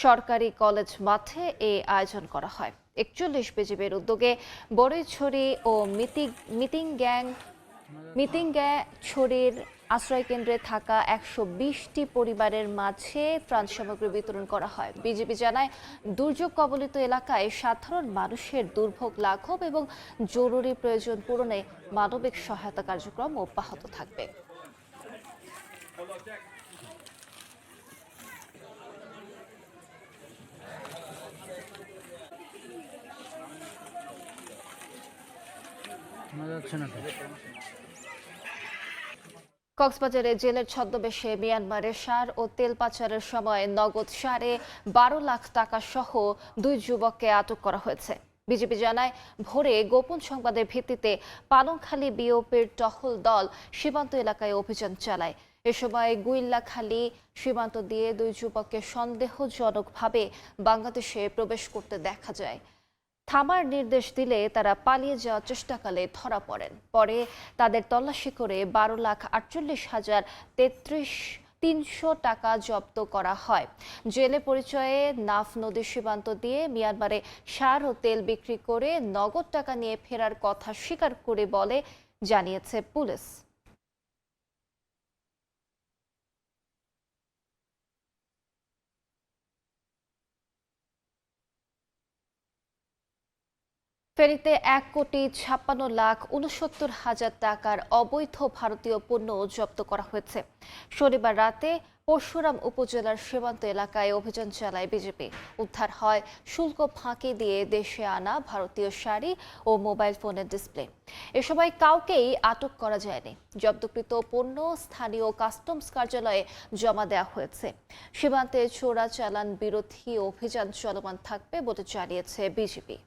Speaker 10: সরকারি কলেজ মাঠে এই আয়োজন করা হয়। 41 বিজেপির উদ্যোগে বড়ইছড়ি ও মিতিংগাছড়ির আশ্রয় কেন্দ্রে থাকা 120টি পরিবারের মাঝে ত্রাণ সামগ্রী বিতরণ করা হয়। বিজেপি জানায়, দুর্যোগ কবলিত এলাকায় সাধারণ মানুষের দুর্ভোগ লাঘব এবং জরুরি প্রয়োজন পূরণে মানবিক সহায়তা কার্যক্রম অব্যাহত থাকবে। কক্সবাজারে জেলের ছদ্মবেশে মিয়ানমারের সার ও তেল পাচারের সময় নগদ 12.5 লাখ টাকা সহ 2 যুবককে আটক করা হয়েছে। বিজেপি জানায়, ভোরে গোপন সংবাদের ভিত্তিতে পালংখালী বিওপির টহল দল সীমান্ত এলাকায় অভিযান চালায়। এ সময় গুইল্লাখালী সীমান্ত দিয়ে 2 যুবককে সন্দেহজনকভাবে বাংলাদেশে প্রবেশ করতে দেখা যায়। থামার নির্দেশ দিলে তারা পালিয়ে যাওয়ার চেষ্টাকালে ধরা পড়েন। পরে তাদের তল্লাশি করে 12,48,300 টাকা জব্দ করা হয়। জেলে পরিচয়ে নাফ নদীর সীমান্ত দিয়ে মিয়ানমারে সার ও তেল বিক্রি করে নগদ টাকা নিয়ে ফেরার কথা স্বীকার করে বলে জানিয়েছে পুলিশ। ফেনীতে 1,56,69,000 টাকার অবৈধ ভারতীয় পণ্য জব্দ করা হয়েছে। শনিবার রাতে পরশুরাম উপজেলার সীমান্ত এলাকায় অভিযান চালায় বিজেপি। উদ্ধার হয় শুল্ক ফাঁকি দিয়ে দেশে আনা ভারতীয় শাড়ি ও মোবাইল ফোনের ডিসপ্লে। এ সময় কাউকেই আটক করা যায়নি। জব্দকৃত পণ্য স্থানীয় কাস্টমস কার্যালয়ে জমা দেওয়া হয়েছে। সীমান্তে চোরাচালান বিরোধী অভিযান চলমান থাকবে বলে জানিয়েছে বিজেপি।